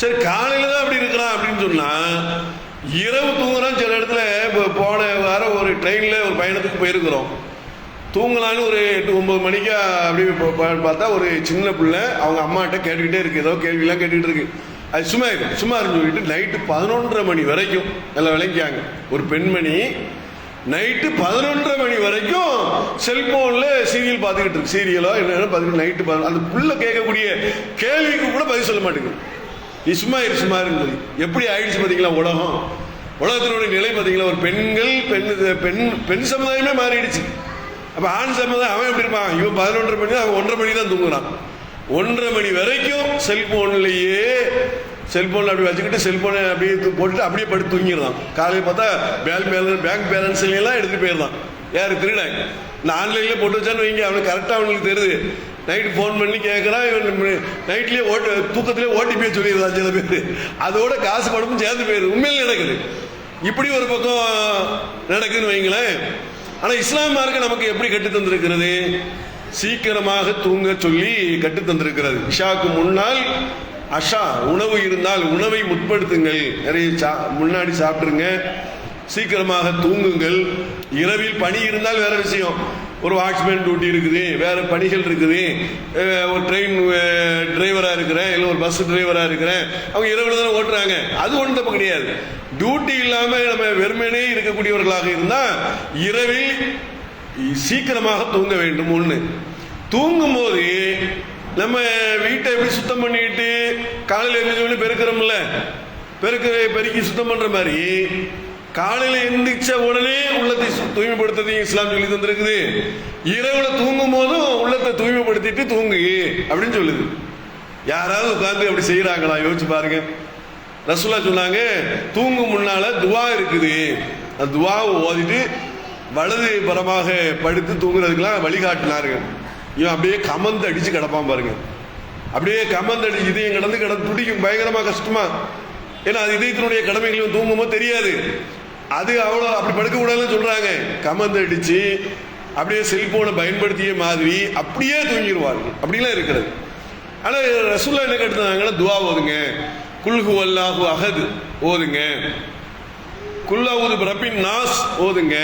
Speaker 1: சரி, காலையில தான் அப்படி இருக்கிறான் அப்படின்னு சொன்னா, இரவு தூங்குறான். சில இடத்துல போன வாரம் ஒரு ட்ரெயின்ல ஒரு பயணத்துக்கு போயிருக்கிறோம். தூங்கலான்னு ஒரு 8-9 மணிக்கு அப்படி பார்த்தா ஒரு சின்ன பிள்ளை அவங்க அம்மாட்ட கேட்டுக்கிட்டே இருக்கு, ஏதோ கேள்வியெல்லாம் கேட்டுக்கிட்டு இருக்கு. அது சும்மா இருக்குன்னு சொல்லிட்டு நைட்டு 11:30 மணி வரைக்கும் நல்லா விளங்கியாங்க. ஒரு பெண்மணி நைட்டு 11:30 மணி வரைக்கும் செல்போன்ல சீரியல் பார்த்துக்கிட்டு இருக்கு. சீரியலோ என்ன பார்த்துக்கிட்டு நைட்டு அந்த புள்ள கேட்கக்கூடிய கேள்விக்கு கூட பதில் சொல்ல மாட்டேங்குது. நீ சும்மா இருக்குன்னு சொல்லி எப்படி ஆயிடுச்சு பார்த்தீங்களா உலகத்தினுடைய நிலை பார்த்தீங்களா? ஒரு பெண் சமுதாயமே மாறிடுச்சு. அப்ப ஆண் சமுதாயம் அவன் எப்படி இருப்பான்? இவன் 11:30 மணி, அவன் 1:30 மணி தான் தூங்குறான். 1:30 மணி வரைக்கும் செல்போன்லயே செல்போன்ல அப்படி வச்சுக்கிட்டு செல்போனை அப்படியே போட்டுட்டு அப்படியே படுத்து தூங்கிடலாம். காலையில் பார்த்தா பேங்க் பேலன்ஸ் எல்லாம் எடுத்துட்டு போயிடலாம். யாரு? திருடன். இந்த ஆன்லைன்ல போட்டு வச்சான்னு வைங்க, அவனுக்கு கரெக்டா அவனுக்கு தெரியுது. நைட்டு ஃபோன் பண்ணி கேட்கறான், நைட்லயே தூக்கத்திலே ஓடிபி சொல்லிடுறான் சில பேர். அதோட காசு பணமும் சேர்ந்து போயிருது. உண்மையில நடக்குது. இப்படி ஒரு பக்கம் நடக்குதுன்னு வைங்களேன். ஆனா இஸ்லாம் மார்க்கம் நமக்கு எப்படி கட்டு தந்திருக்கிறது? சீக்கிரமாக தூங்க சொல்லி கட்டு தந்திருக்கிறது. இஷாக்கு முன்னால் அஷா உணவு இருந்தால் உணவை முற்படுத்துங்கள், நிறைய முன்னாடி சாப்பிட்டுருங்க, சீக்கிரமாக தூங்குங்கள். இரவில் பணி இருந்தால் வேற விஷயம். ஒரு வாட்ச்மேன் டியூட்டி இருக்குது, வேற பணிகள் இருக்குது, ஒரு ட்ரெயின் டிரைவரா இருக்கிறேன், இல்லை ஒரு பஸ் டிரைவரா இருக்கிறேன், அவங்க இரவுல தானே ஓட்டுறாங்க. அது ஒன்றும் தப்பு கிடையாது. டியூட்டி இல்லாம நம்ம வெறுமனே இருக்கக்கூடியவர்களாக இருந்தா இரவில் சீக்கிரமாக தூங்க வேண்டும். ஒண்ணு, தூங்கும் போது நம்ம வீட்டை எப்படி சுத்தம் பண்ணிட்டு காலையில் எழுந்து பெருக்கிறோம்ல, பெருக்கி சுத்தம் பண்ற மாதிரி காலையில் எந்திரிச்ச உடனே உள்ளத்தை தூய்மைப்படுத்துறதையும் இஸ்லாம் சொல்லி தந்திருக்குது. இரவுல தூங்கும் போதும் உள்ளத்தை தூய்மைப்படுத்திட்டு தூங்கு அப்படின்னு சொல்லுது. யாராவது உட்கார்ந்து அப்படி செய்யறாங்களா? யோசிச்சு பாருங்க. ரசூலுல்லாஹ் சொன்னாங்க, தூங்கும் முன்னால துவா இருக்குது, அந்த துவாவை ஓதிட்டு வலது பரமாக படுத்து தூங்குறதுக்கெல்லாம் வழிகாட்டினார்கள். இவன் அப்படியே கமந்து அடிச்சு கிடப்பான் பாருங்க. அப்படியே கமந்து அடிச்சு இதயம் கிடந்து துடிக்கும் பயங்கரமா கஷ்டமா. ஏன்னா அது இதயத்தினுடைய கடமைகளும் தூங்கும்போது தெரியாது. அது அவ்வளோ அப்படி படுக்க கூடாதுன்னு சொல்றாங்க. கமந்து அடிச்சு அப்படியே செல்போனை பயன்படுத்திய மாதிரி அப்படியே தூங்கிடுவார்கள். அப்படிலாம் இருக்கிறது. ஆனா ரசூலுல்லாஹ் என்ன கேட்டாங்கன்னா, துவா ஓதுங்க, குல் ஹுவல்லாஹு அஹத் ஓதுங்க, குல் அஊது பிரப்பின் நாஸ் ஓதுங்க,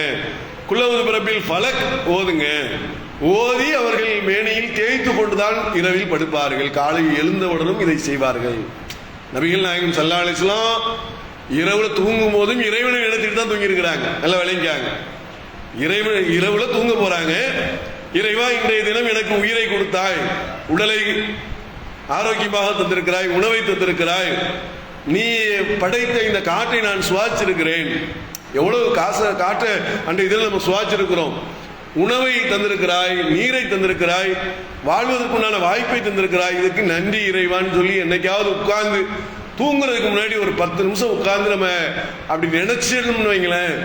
Speaker 1: குல் அஊது பிரப்பில் ஃபலக் ஓதுங்க. ஓதி அவர்கள் மேனையில் தேய்த்து கொண்டுதான் இரவில் படுப்பார்கள். காலையில் எழுந்தவுடனும் இதை செய்வார்கள். நபிகள் நாயகம் ஸல்லல்லாஹு அலைஹி வஸல்லம் இரவுல தூங்கும் போதும் இறைவனை நினைத்துட்டு தான் தூங்கி இருக்கிறாங்க. நல்லா விளங்கிக்காங்க. இரவுல தூங்க போறாங்க. இறைவா, இன்றைய தினம் எனக்கு உயிரை கொடுத்தாய், உடலை ஆரோக்கியமாக தந்திருக்கிறாய், உணவை தந்திருக்கிறாய், நீ படைத்த இந்த காற்றை நான் சுவாசிச்சிருக்கிறேன். எவ்வளவு காற்றை அன்றைய இதில் நம்ம சுவாசிச்சிருக்கிறோம். உணவை தந்திருக்கிறாய், நீரை தந்திருக்கிறாய், வாழ்வதற்குண்டான வாய்ப்பை தந்திருக்கிறாய், இதுக்கு நன்றி இறைவான்னு சொல்லி என்னைக்காவது உட்கார்ந்து தூங்குறதுக்கு முன்னாடி ஒரு 10 நிமிஷம் உட்கார்ந்து நம்ம அப்படி நினைச்சிடணும்னு வைங்களேன்,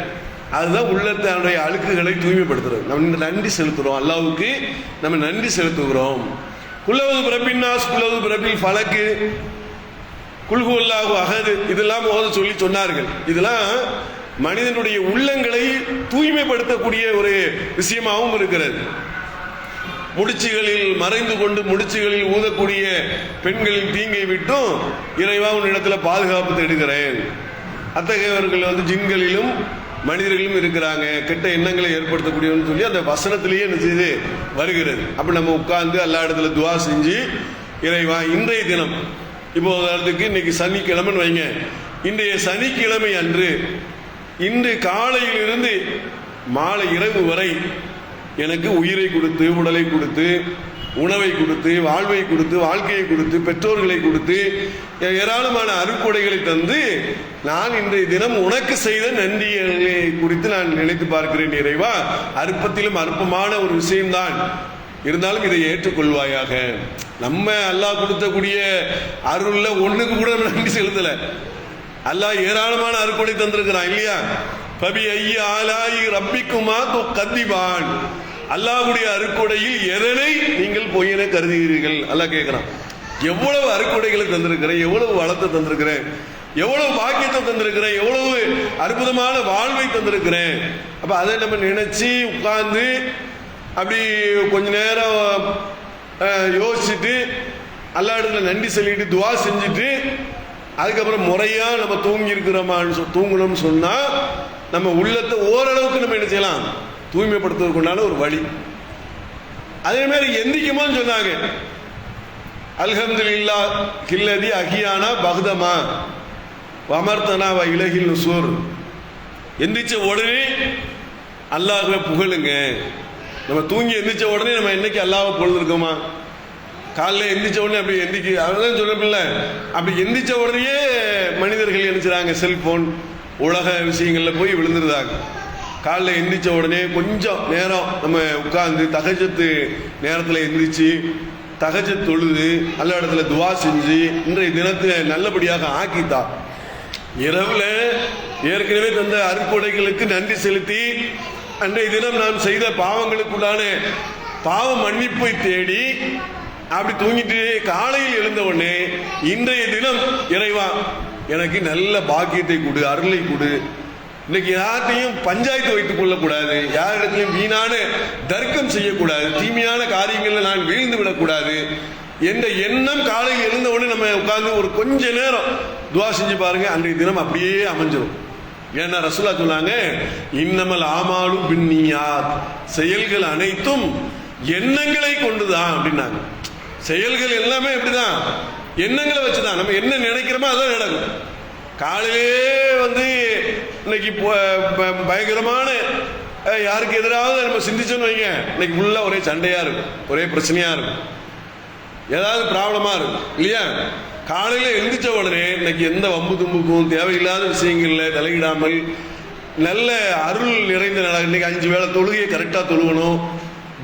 Speaker 1: அதுதான் உள்ளத்தினுடைய அழுக்குகளை தூய்மைப்படுத்துறது. நம்ம நன்றி செலுத்துறோம், அல்லாஹ்வுக்கு நம்ம நன்றி செலுத்துகிறோம். குல்லவது பிரபின்னாஸ், குல்லவது பிரபில் ஃபலக்கு, குல் ஹுவல்லாஹு அஹத், இதெல்லாம் ஓத சொல்லி சொன்னார்கள். இதெல்லாம் மனிதனுடைய உள்ளங்களை தூய்மைப்படுத்தக்கூடிய ஒரு விஷயமாகவும் இருக்கிறது. முடிச்சுகளில் மறைந்து கொண்டு முடிச்சுகளில் ஊதக்கூடிய பெண்களின் தீங்கை விட்டும் இறைவா உன் இடத்துல பாதுகாப்பு தேடுகிறேன். அத்தகையவர்கள் ஜின்களிலும் மனிதர்களும் இருக்கிறாங்க, கெட்ட எண்ணங்களை ஏற்படுத்தக்கூடியவன்னு சொல்லி அந்த வசனத்திலேயே என்ன செய்து வருகிறது. அப்ப நம்ம உட்கார்ந்து எல்லா இடத்துல துவா செஞ்சு, இறைவா இன்றைய தினம், இப்போ உதாரணத்துக்கு இன்னைக்கு சனிக்கிழமைன்னு வைங்க, இன்றைய சனிக்கிழமை அன்று இன்று காலையிலிருந்து மாலை இரவு வரை எனக்கு உயிரை கொடுத்து, உடலை கொடுத்து, உணவை கொடுத்து, வாழ்வை கொடுத்து, வாழ்க்கையை கொடுத்து, பெற்றோர்களை கொடுத்து, ஏராளமான அருட்கொடைகளை தந்து நான் இன்றைய தினம் உனக்கு செய்த நன்றிகளை குறித்து நான் நினைத்து பார்க்கிறேன் இறைவா. அற்பத்திலும் அற்பமான ஒரு விஷயம்தான், இருந்தாலும் இதை ஏற்றுக்கொள்வாயாக. நம்ம அல்லாஹ் கொடுத்தக்கூடிய அருள்ல ஒண்ணுக்கு கூட நன்றி செலுத்தல. அல்லாஹ் ஏராளமான அருட்கொடை தந்திருக்கிறான் இல்லையா? பபி ஐய ஆலாயி ரப்பிக்குமா கத்திபான். அல்லாஹ்வுடைய அருட்கொடையில் எதனை நீங்கள் பொய்யென கருதுகிறீர்கள்? அல்லாஹ் கேட்கிறான். எவ்வளவு அருட்கொடைகளை தந்திருக்கிறேன், எவ்வளவு வளத்தை தந்திருக்கிறேன், எவ்வளவு பாக்கியத்தை தந்திருக்கிறேன், எவ்வளவு அற்புதமான வாழ்வை தந்திருக்கிறேன். அப்ப அதை நம்ம நினைச்சு உட்கார்ந்து அப்படி கொஞ்ச நேரம் யோசிச்சுட்டு அல்லா இடத்துல நன்றி சொல்லிட்டு துவா செஞ்சுட்டு அதுக்கப்புறம் முறையா நம்ம தூங்கி இருக்கிறோமான்னு தூங்கணும்னு சொன்னா நம்ம உள்ளத்தை ஓரளவுக்கு நம்ம என்ன செய்யலாம், தூய்மைப்படுத்துவதற்குண்டான ஒரு வழி. அதே மாதிரி எந்திக்குமான்னு சொன்னாங்க. அல்ஹம்துலில்லாஹ் கில்லதி அஹியானா பக்தமா வமர்த்தனா வ இலகில் நுசூர். எந்திரிச்ச உடனே அல்லாஹ்வை புகழுங்க. நம்ம தூங்கி எந்திரிச்ச உடனே நம்ம என்னைக்கு அல்லாஹ்வை புகழ்ந்திருக்கோமா? காலைல எந்திரிச்ச உடனே அப்படி எந்திரிக்க அதான் சொல்லப்பில்ல. அப்படி எந்திரிச்ச உடனே மனிதர்கள் நினைச்சாங்க செல்போன் உலக விஷயங்கள்ல போய் விழுந்துருந்தாங்க. காலைல எந்திரிச்ச உடனே கொஞ்சம் நேரம் நம்ம உட்கார்ந்து தஹஜ்ஜத் நேரத்தில் எந்திரிச்சு தஹஜ்ஜத் தொழுது அல்ல இடத்துல துவா செஞ்சு இன்றைய தினத்தை நல்லபடியாக ஆக்கித்தா. இரவுல ஏற்கனவே தந்த அருட்கொடைகளுக்கு நன்றி செலுத்தி அன்றைய தினம் நாம் செய்த பாவங்களுக்குள்ளான பாவ மன்னிப்பை தேடி அப்படி தூங்கிட்டு காலையில் எழுந்த உடனே இன்றைய தினம் இறைவா எனக்கு நல்ல பாக்கியத்தை கொடு, அருளை கொடு. இன்னைக்கு யார்ட்டையும் பஞ்சாயத்து வைத்துக் கொள்ளக்கூடாது, யாரிடத்திலையும் வீணான தர்க்கம் செய்யக்கூடாது, தீமையான காரியங்களில் நான் வீழ்ந்து விடக்கூடாது என்ற எண்ணம் காலையில் எழுந்த உடனே நம்ம உட்கார்ந்து ஒரு கொஞ்ச நேரம் துவா செஞ்சு பாருங்க. அன்றைய தினம் அப்படியே அமைஞ்சிடும். ஏன்னா ரசூலா சொன்னாங்க, இன்னமல் ஆமாலும் பின்னியாத், செயல்கள் அனைத்தும் எண்ணங்களை கொண்டுதான் அப்படின்னாங்க. செயல்கள் எல்லாமே எப்படிதான், எண்ணங்களை வச்சுதான். நம்ம என்ன நினைக்கிறோமோ அதான் நடக்கும். காலையிலே இன்னைக்கு பயங்கரமான யாருக்கு எதிராவது நம்ம சிந்திச்சோன்னு வைங்க, இன்னைக்கு ஃபுல்லா ஒரே சண்டையா இருக்கும், ஒரே பிரச்சனையா இருக்கும், ஏதாவது ப்ராப்ளமா இருக்கும் இல்லையா? காலையில எழுந்திரிச்ச உடனே இன்னைக்கு எந்த வம்பு தும்புக்கும் தேவையில்லாத விஷயங்கள்ல தலையிடாமல் நல்ல அருள் நிறைந்த நாள். இன்னைக்கு 5 வேளை தொழுகையை கரெக்டா தொழுகணும்,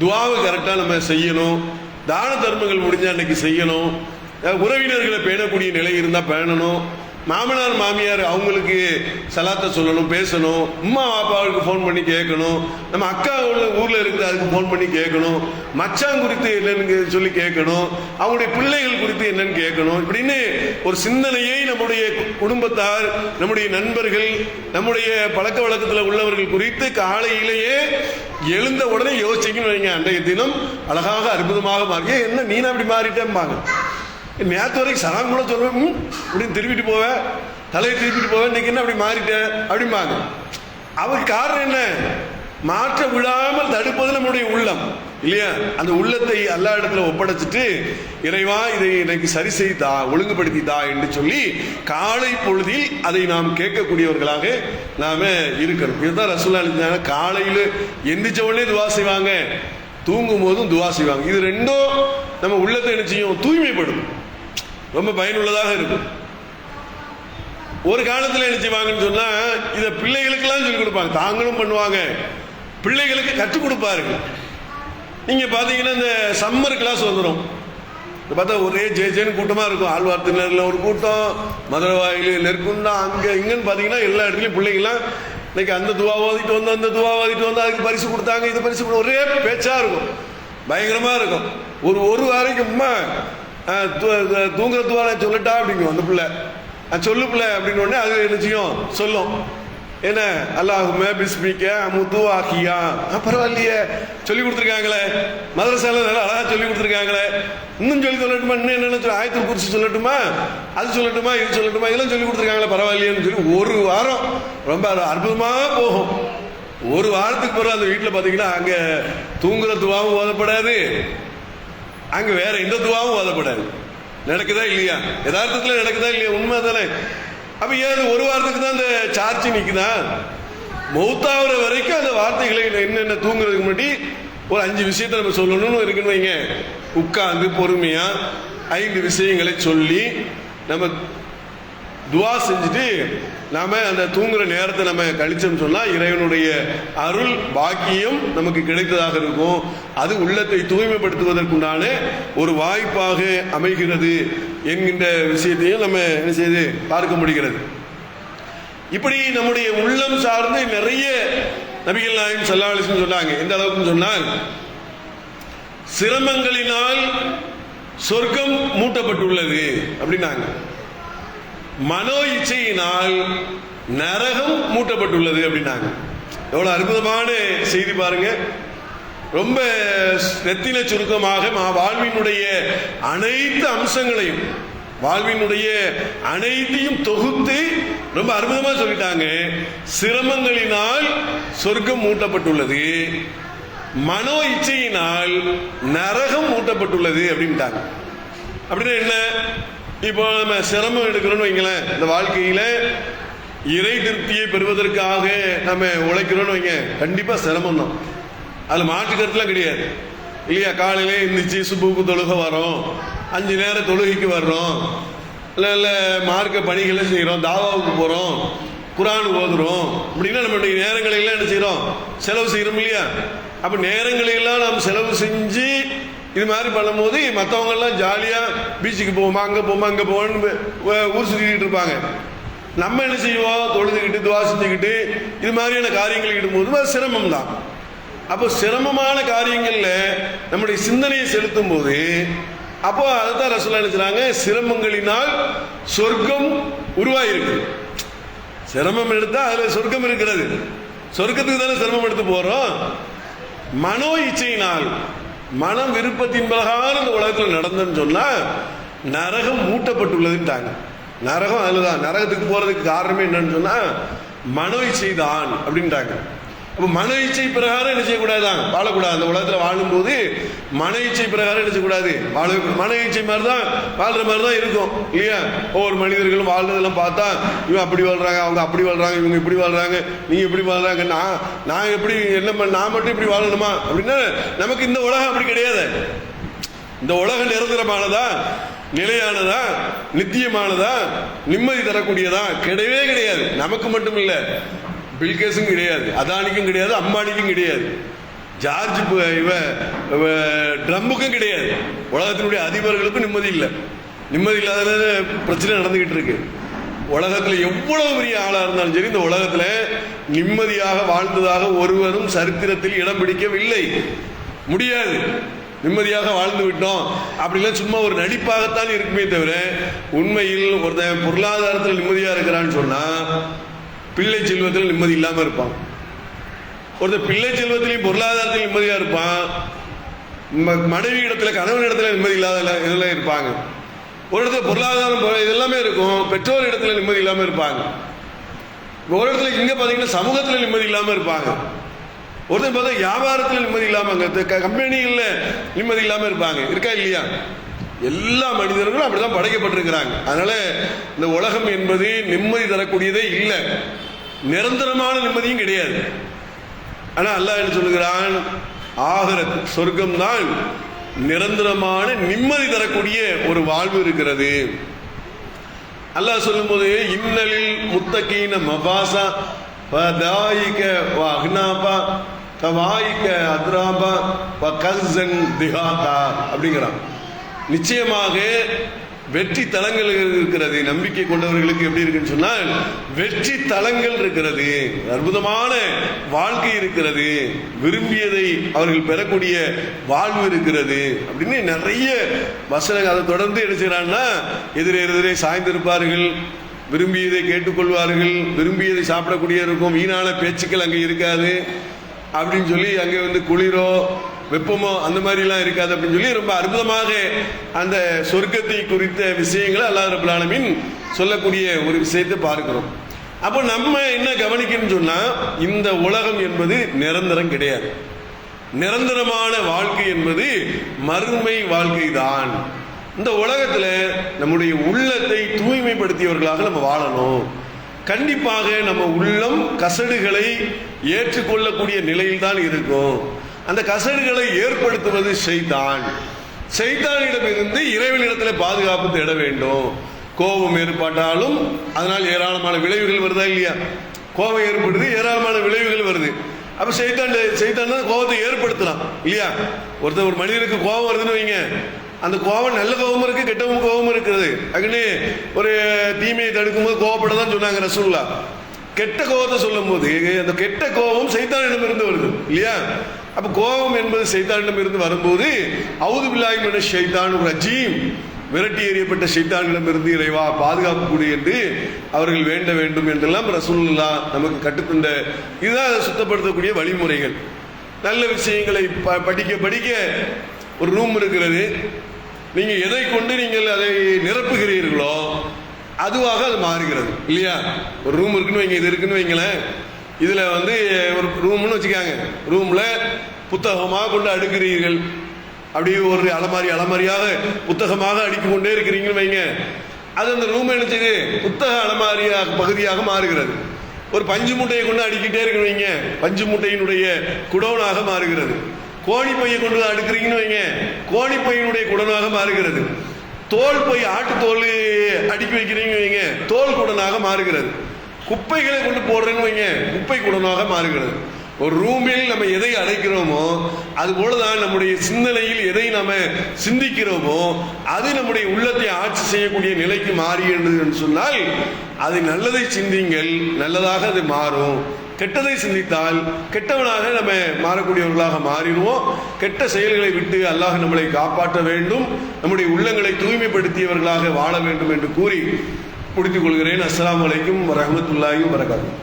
Speaker 1: துவாவை கரெக்டா நம்ம செய்யணும், தான தர்மங்கள் முடிஞ்சா அன்னைக்கு செய்யணும், உறவினர்களை பேணக்கூடிய நிலை இருந்தா பேணணும், மாமனார் மாமியார் அவங்களுக்கு சலாத்தை சொல்லணும், பேசணும், அம்மா அப்பாவுக்கு ஃபோன் பண்ணி கேட்கணும், நம்ம அக்கா ஊர்ல இருக்குது அதுக்கு ஃபோன் பண்ணி கேட்கணும், மச்சான் குறித்து என்னன்னு சொல்லி கேட்கணும், அவங்களுடைய பிள்ளைகள் குறித்து என்னன்னு கேட்கணும். இப்படின்னு ஒரு சிந்தனையை நம்முடைய குடும்பத்தார், நம்முடைய நண்பர்கள், நம்முடைய பழக்க வழக்கத்தில் உள்ளவர்கள் குறித்து காலையிலேயே எழுந்த உடனே யோசிச்சிங்கன்னு வைங்க, அன்றைய தினம் அழகாக அற்புதமாக மாறி. என்ன நீனா அப்படி மாறிட்டேன்பாங்க, நேற்று வரைக்கும் சலாம் கூட சொல்லுவேன் அப்படின்னு திருப்பிட்டு போவேன், தலையை திருப்பிட்டு போவேன், இன்னைக்கு என்ன அப்படி மாறிட்டேன் அப்படிம்பாங்க. அவருக்கு காரணம் என்ன? மாற்ற விடாமல் தடுப்பது நம்முடைய உள்ளம் இல்லையா? அந்த உள்ளத்தை எல்லா இடத்துல ஒப்படைச்சிட்டு இறைவா இதை எனக்கு சரி செய்தா, ஒழுங்குபடுத்திதா என்று சொல்லி காலை பொழுதில் அதை நாம் கேட்கக்கூடியவர்களாக நாம இருக்கணும். இதுதான் ரசூலுல்லாஹி அலைஹி வஸல்லம் காலையில் எந்திரிச்ச உடனே துவா செய்வாங்க, தூங்கும் போதும் துவா செய்வாங்க. இது ரெண்டும் நம்ம உள்ளத்தை என்ன செய்யும்? தூய்மைப்படும், ரொம்ப பயனுள்ளதாக இருக்கும். ஒரு காலத்தில் என்ன செய்வாங்கன்னு சொன்னா இதை பிள்ளைகளுக்கெல்லாம் சொல்லிக் கொடுப்பாங்க, தாங்களும் பண்ணுவாங்க, பிள்ளைகளுக்கு கற்றுக் கொடுப்பார்கள். நீங்க பாத்தீங்கன்னா இந்த சம்மர் கிளாஸ் வந்துடும், பார்த்தா ஒரே ஜேஜேன்னு கூட்டமா இருக்கும். ஆழ்வார் திருநெல்வேலியில் ஒரு கூட்டம், மதுரவாயில் நெற்குண்டா, அங்க இங்கன்னு பாத்தீங்கன்னா எல்லா இடத்துலயும் பிள்ளைங்களாம் இன்னைக்கு அந்த துவா ஓதிட்டு வந்து அந்த துவா ஓதிட்டு வந்து அதுக்கு பரிசு கொடுத்தாங்க, இது பரிசு கொடுத்த ஒரே பேச்சா இருக்கும், பயங்கரமா இருக்கும். ஒரு வாரைக்கும் அம்மா தூங்குற துவாலை சொல்லட்டா அப்படிங்க அந்த பிள்ளை, சொல்லு பிள்ளை அப்படின்னு உடனே அது என்ன செய்யும்? சொல்லும். என்ன அல்லாஹுமே பிஸ்மிக்க அமுது ஆகியா, பரவாயில்லையே சொல்லி கொடுத்துருக்காங்களே, மதரசால நல்லா அழகா சொல்லி கொடுத்துருக்காங்களே, இன்னும் சொல்லி சொல்லட்டுமா, இன்னும் என்னென்ன ஆயத்தில் குறிச்சு சொல்லட்டுமா, அது சொல்லட்டுமா, இது சொல்லட்டுமா, இதெல்லாம் சொல்லி கொடுத்துருக்காங்களே பரவாயில்லையேன்னு சொல்லி ஒரு வாரம் ரொம்ப அற்புதமா போகும். ஒரு வாரத்துக்கு பிறகு அந்த வீட்டில் பார்த்தீங்கன்னா அங்க தூங்குற துவாவும் ஓதப்படாது, அங்க வேற எந்த துவாவும் ஓதப்படாது. நடக்குதா இல்லையா? யதார்த்தத்தில் நடக்குதா இல்லையா? உண்மை தானே? அப்ப ஏன் ஒரு வாரத்துக்கு தான் இந்த சார்ஜ் நிக்குதா? மௌத்தாகிற வரைக்கும் அந்த வார்த்தைகளை என்னென்ன தூங்குறதுக்கு முன்னாடி ஒரு 5 விஷயத்தை நம்ம சொல்லணும்னு இருக்குன்னு வைங்க. உட்கார்ந்து பொறுமையா 5 விஷயங்களை சொல்லி நம்ம துவா செஞ்சுட்டு நாம அந்த தூங்குற நேரத்தை நம்ம கழிச்சோம் சொன்னா இறைவனுடைய அருள் பாக்கியம் நமக்கு கிடைத்ததாக இருக்கும். அது உள்ளத்தை தூய்மைப்படுத்துவதற்குண்டான ஒரு வாய்ப்பாக அமைகிறது என்கின்ற விஷயத்தையும் நம்ம என்ன செய்து பார்க்க முடிகிறது. இப்படி நம்முடைய உள்ளம் சார்ந்து நிறைய நபிகள் நாயகம் ஸல்லல்லாஹு அலைஹி வஸல்லம் சொன்னாங்க. எந்த அளவுக்கு சொன்னால், சிரமங்களினால் சொர்க்கம் மூட்டப்பட்டுள்ளது அப்படின்னாங்க. மனோ இச்சையினால் நரகம் மூட்டப்பட்டுள்ளது அப்படின்னாங்க. எவ்வளவு அற்புதமான செய்தி பாருங்க. ரொம்ப ரத்தின சுருக்கமாக வாழ்வினுடைய அனைத்து அம்சங்களையும் வாழ்வினுடைய அனைத்தையும் தொகுத்து ரொம்ப அற்புதமா சொல்லிட்டாங்க. சிரமங்களினால் சொர்க்கம் மூட்டப்பட்டுள்ளது, மனோ இச்சையினால் நரகம் மூட்டப்பட்டுள்ளது அப்படின்ட்டாங்க. அப்படின்னா என்ன? இப்போ நம்ம சிரமம் எடுக்கிறோம்னு வைங்களேன், இந்த வாழ்க்கையில இறை திருப்தியை பெறுவதற்காக நம்ம உழைக்கிறோம்னு வைங்க, கண்டிப்பா சிரமம் தான், அதுல மாற்று கருத்துலாம் கிடையாது இல்லையா? காலையில இருந்துச்சு சுப்புக்கு தொழுகை வரோம், 5 நேர தொழுகைக்கு வர்றோம், இல்லை மார்க்க பணிகளை செய்கிறோம், தாவாவுக்கு போகிறோம், குரான் ஓதுறோம். அப்படின்னா நம்மளுடைய நேரங்களெல்லாம் என்ன செய்கிறோம்? செலவு செய்கிறோம் இல்லையா? அப்போ நேரங்களெல்லாம் நம்ம செலவு செஞ்சு இது மாதிரி பண்ணும்போது மற்றவங்கெல்லாம் ஜாலியாக பீச்சுக்கு போவோமா, அங்கே போமா, அங்கே போவோன்னு ஊர் சுற்றிக்கிட்டு இருப்பாங்க. நம்ம என்ன செய்வோம்? தொழுதுகிட்டு துவா செஞ்சுக்கிட்டு இது மாதிரியான காரியங்கள் இடும்போது அது சிரமம் தான். அப்போ சிரமமான காரியங்கள்ல நம்முடைய சிந்தனையை செலுத்தும் போது அப்போ அதுதான் ரசூலுல்லாஹ் நினைச்சாங்க, சிரமங்களினால் சொர்க்கம் உருவாயிருக்கு. சிரமம் எடுத்தா அதுல சொர்க்கம் இருக்கிறது, சொர்க்கத்துக்கு தானே சிரமம் எடுத்து போறோம். மனோ இச்சையினால் மனம் விருப்பத்தின் பிரகாரம் இந்த உலகத்தில் நடந்ததுன்னு சொன்னா நரகம் மூட்டப்பட்டுள்ளதுட்டாங்க. நரகம் அதுலதான். நரகத்துக்கு போறதுக்கு காரணமே என்னன்னு சொன்னா மனோ இச்சை தான் அப்படின்ட்டாங்க. அப்போ மன இச்சை பிரகாரம் என்ன செய்யக்கூடாதான்? வாழக்கூடாது. அந்த உலகத்தில் வாழும்போது மன இச்சை பிரகாரம் என்ன செய்யக்கூடாது? மன இச்சை மாதிரி தான் வாழ்ற மாதிரி தான் இருக்கும் இல்லையா? ஒவ்வொரு மனிதர்களும் வாழ்றதெல்லாம் பார்த்தா இவன் அப்படி வாழ்றாங்க, அவங்க அப்படி வாழ்றாங்க, இவங்க இப்படி வாழ்றாங்க, நீங்க இப்படி வாழ்றாங்க, நான் எப்படி என்ன நான் மட்டும் இப்படி வாழணுமா அப்படின்னா நமக்கு இந்த உலகம் அப்படி கிடையாது. இந்த உலகம் நிரந்தரமானதா, நிலையானதா, நித்தியமானதா, நிம்மதி தரக்கூடியதா? கிடையவே கிடையாது. நமக்கு மட்டும் இல்லை, பில்கேஸும் கிடையாது, அதானிக்கும் கிடையாது, அம்பானிக்கும் கிடையாது, ஜார்ஜ் ட்ரம்புக்கும் கிடையாது. உலகத்தினுடைய அதிபர்களுக்கும் நிம்மதி இல்லை. நிம்மதி இல்லாத பிரச்சனை நடந்துகிட்டு இருக்கு. உலகத்தில் எவ்வளவு பெரிய ஆளா இருந்தாலும் சரி, இந்த உலகத்தில் நிம்மதியாக வாழ்ந்ததாக ஒருவரும் சரித்திரத்தில் இடம் பிடிக்கவில்லை. முடியாது. நிம்மதியாக வாழ்ந்து விட்டோம் அப்படிலாம் சும்மா ஒரு நடிப்பாகத்தான் இருக்குமே தவிர, உண்மையில் ஒருத்தன் பொருளாதாரத்தில் நிம்மதியா இருக்கிறான்னு சொன்னா பிள்ளை செல்வத்தில் நிம்மதி இல்லாம இருப்பான். ஒருத்தர் பிள்ளை செல்வத்திலையும் பொருளாதாரத்தில் நிம்மதியா இருப்பான், மனைவி இடத்துல கணவன் இடத்துல நிம்மதி இல்லாத இதெல்லாம் இருப்பாங்க. ஒரு இடத்துல பொருளாதாரம் இதெல்லாமே இருக்கும், பெற்றோர் இடத்துல நிம்மதி இல்லாம இருப்பாங்க. ஒரு இடத்துல இங்க பாத்தீங்கன்னா சமூகத்துல நிம்மதி இல்லாம இருப்பாங்க. ஒருத்தர் பார்த்தா வியாபாரத்தில் நிம்மதி இல்லாம, கம்பெனிகள்ல நிம்மதி இல்லாம இருப்பாங்க. இருக்கா இல்லையா? எல்லா மனிதர்களும் அப்படிதான் படைக்கப்பட்டிருக்கிறாங்க. அதனால இந்த உலகம் என்பது நிம்மதி தரக்கூடியதே இல்லை, நிரந்தரமான நிம்மதியும் கிடையாது. ஆனா அல்லாஹ் என்ன சொல்லுகிறான்? ஆகிரத் சொர்க்கம் தான் நிரந்தரமான நிம்மதி தரக்கூடிய ஒரு வாழ்வு இருக்கிறது. அல்லாஹ் சொல்லும் போது இன்னலில் முத்தகீன மபாசா வதாயிக வஅக்னாபா கவாயிக அத்ராபா வகஸன் திஹாகா அப்படிங்கிறான். நிச்சயமாக வெற்றி தலங்கள் இருக்கிறது. நம்பிக்கை கொண்டவர்களுக்கு எப்படி இருக்குன்னு சொன்னால் வெற்றி தலங்கள் இருக்கிறது, அற்புதமான வாழ்க்கை இருக்கிறது, விரும்பியதை அவர்கள் பெறக்கூடிய வாழ்வு இருக்கிறது அப்படின்னு நிறைய வசனங்கள். அதை தொடர்ந்து என்ன செய்யறான்னா, எதிரே சாய்ந்திருப்பார்கள், விரும்பியதை கேட்டுக்கொள்வார்கள், விரும்பியதை சாப்பிடக்கூடிய இருக்கும், வீணான பேச்சுக்கள் அங்கே இருக்காது அப்படின்னு சொல்லி, அங்கே வந்து குளிரோ வெப்பமோ அந்த மாதிரி எல்லாம் இருக்காது அப்படின்னு சொல்லி ரொம்ப அற்புதமாக அந்த சொர்க்கத்தை குறித்த விஷயங்களை அல்லாஹ் ரப்பல் ஆலமீன் சொல்லக்கூடிய ஒரு விஷயத்தை பார்க்கிறோம். அப்போ நம்ம என்ன கவனிக்கணும்னு சொன்னா, இந்த உலகம் என்பது நிரந்தரம் கிடையாது. நிரந்தரமான வாழ்க்கை என்பது மறுமை வாழ்க்கை தான். இந்த உலகத்துல நம்முடைய உள்ளத்தை தூய்மைப்படுத்தியவர்களாக நம்ம வாழணும். கண்டிப்பாக நம்ம உள்ளம் கசடுகளை ஏற்றுக்கொள்ளக்கூடிய நிலையில் தான் இருக்கும். அந்த கசடுகளை ஏற்படுத்துவது ஷைத்தான். ஷைத்தானிடமிருந்து இறைவனிடத்தில் பாதுகாப்பு தேட வேண்டும். கோபம் ஏற்பட்டாலும் அதனால் ஏராளமான விளைவுகள் வருதா இல்லையா? கோபம் ஏற்படுது, ஏராளமான விளைவுகள் வருது. அப்ப சைத்தான் தான் கோபத்தை ஏற்படுத்தலாம் இல்லையா? ஒரு மனிதனுக்கு கோபம் வருதுன்னு வைங்க, அந்த கோபம் நல்ல கோபம் இருக்கு, கெட்ட கோபம் இருக்குது. அதுன்னு ஒரு தீமையை தடுக்கும் போது கோபப்பட தான் சொன்னாங்க ரசூலுல்லாஹ். கெட்ட கோபத்தை சொல்லும் போது அந்த கெட்ட கோபம் சைத்தானிடம் இருந்து வருது இல்லையா? அப்ப கோபம் என்பது சைத்தானிடம் இருந்து வரும்போது அவுது பில்லாஹி மினஷ் ஷைத்தானிர் ரஜீம், விரட்டி எறியப்பட்ட ஷைத்தானிடம் இருந்து இறைவா பாதுகாப்பு கூடி என்று அவர்கள் வேண்ட வேண்டும் என்றெல்லாம் ரசூலுல்லாஹ் நமக்கு கற்றுத்தந்த இதுதான் சுத்தப்படுத்தக்கூடிய வழிமுறைகள். நல்ல விஷயங்களை படிக்க படிக்க ஒரு ரூம் இருக்கிறது, நீங்க எதை கொண்டு நீங்கள் அதை நிரப்புகிறீர்களோ அதுவாக அது மாறுகிறது இல்லையா? ஒரு ரூம் இருக்குன்னு வைங்க, இது இருக்குன்னு வைங்களேன், இதுல ஒரு ரூம்னு வச்சுக்காங்க, ரூம்ல புத்தகமாக கொண்டு அடுக்கிறீர்கள், அப்படியே ஒரு அலமாரியாக புத்தகமாக அடித்து கொண்டே இருக்கிறீங்கன்னு வைங்க, அது அந்த ரூம் நினைச்சது புத்தக அலமாரியாக பகுதியாக மாறுகிறது. ஒரு பஞ்சு மூட்டையை கொண்டு அடிக்கிட்டே இருக்குன்னு வைங்க, பஞ்சு மூட்டையினுடைய குடோனாக மாறுகிறது. கோணி பையை கொண்டு அடுக்கிறீங்கன்னு வைங்க, கோணி பையனுடைய குடனாக மாறுகிறது. தோல் பை, ஆட்டு தோல் அடுக்கி வைக்கிறீங்கன்னு வைங்க, தோல் குடனாக மாறுகிறது. குப்பைகளை கொண்டு போடுறேன்னு வைங்க, குப்பை குடனாக மாறுகிறது. ஒரு ரூமில் நம்ம எதை அடைக்கிறோமோ அது போலதான் நம்முடைய சிந்தனையில் எதை நம்ம சிந்திக்கிறோமோ அது நம்முடைய உள்ளத்தை ஆட்சி செய்யக்கூடிய நிலைக்கு மாறியது என்று சொன்னால், அது நல்லதை சிந்திங்கள், நல்லதாக அது மாறும். கெட்டதை சிந்தித்தால் கெட்டவனாக நம்ம மாறக்கூடியவர்களாக மாறிடுவோம். கெட்ட செயல்களை விட்டு அல்லாஹ் நம்மளை காப்பாற்ற வேண்டும், நம்முடைய உள்ளங்களை தூய்மைப்படுத்தியவர்களாக வாழ வேண்டும் என்று கூறி முடித்துக் கொள்கிறேன். அஸ்ஸலாமு அலைக்கும் வரஹ்மத்துல்லாஹி வபரகாத்துஹு.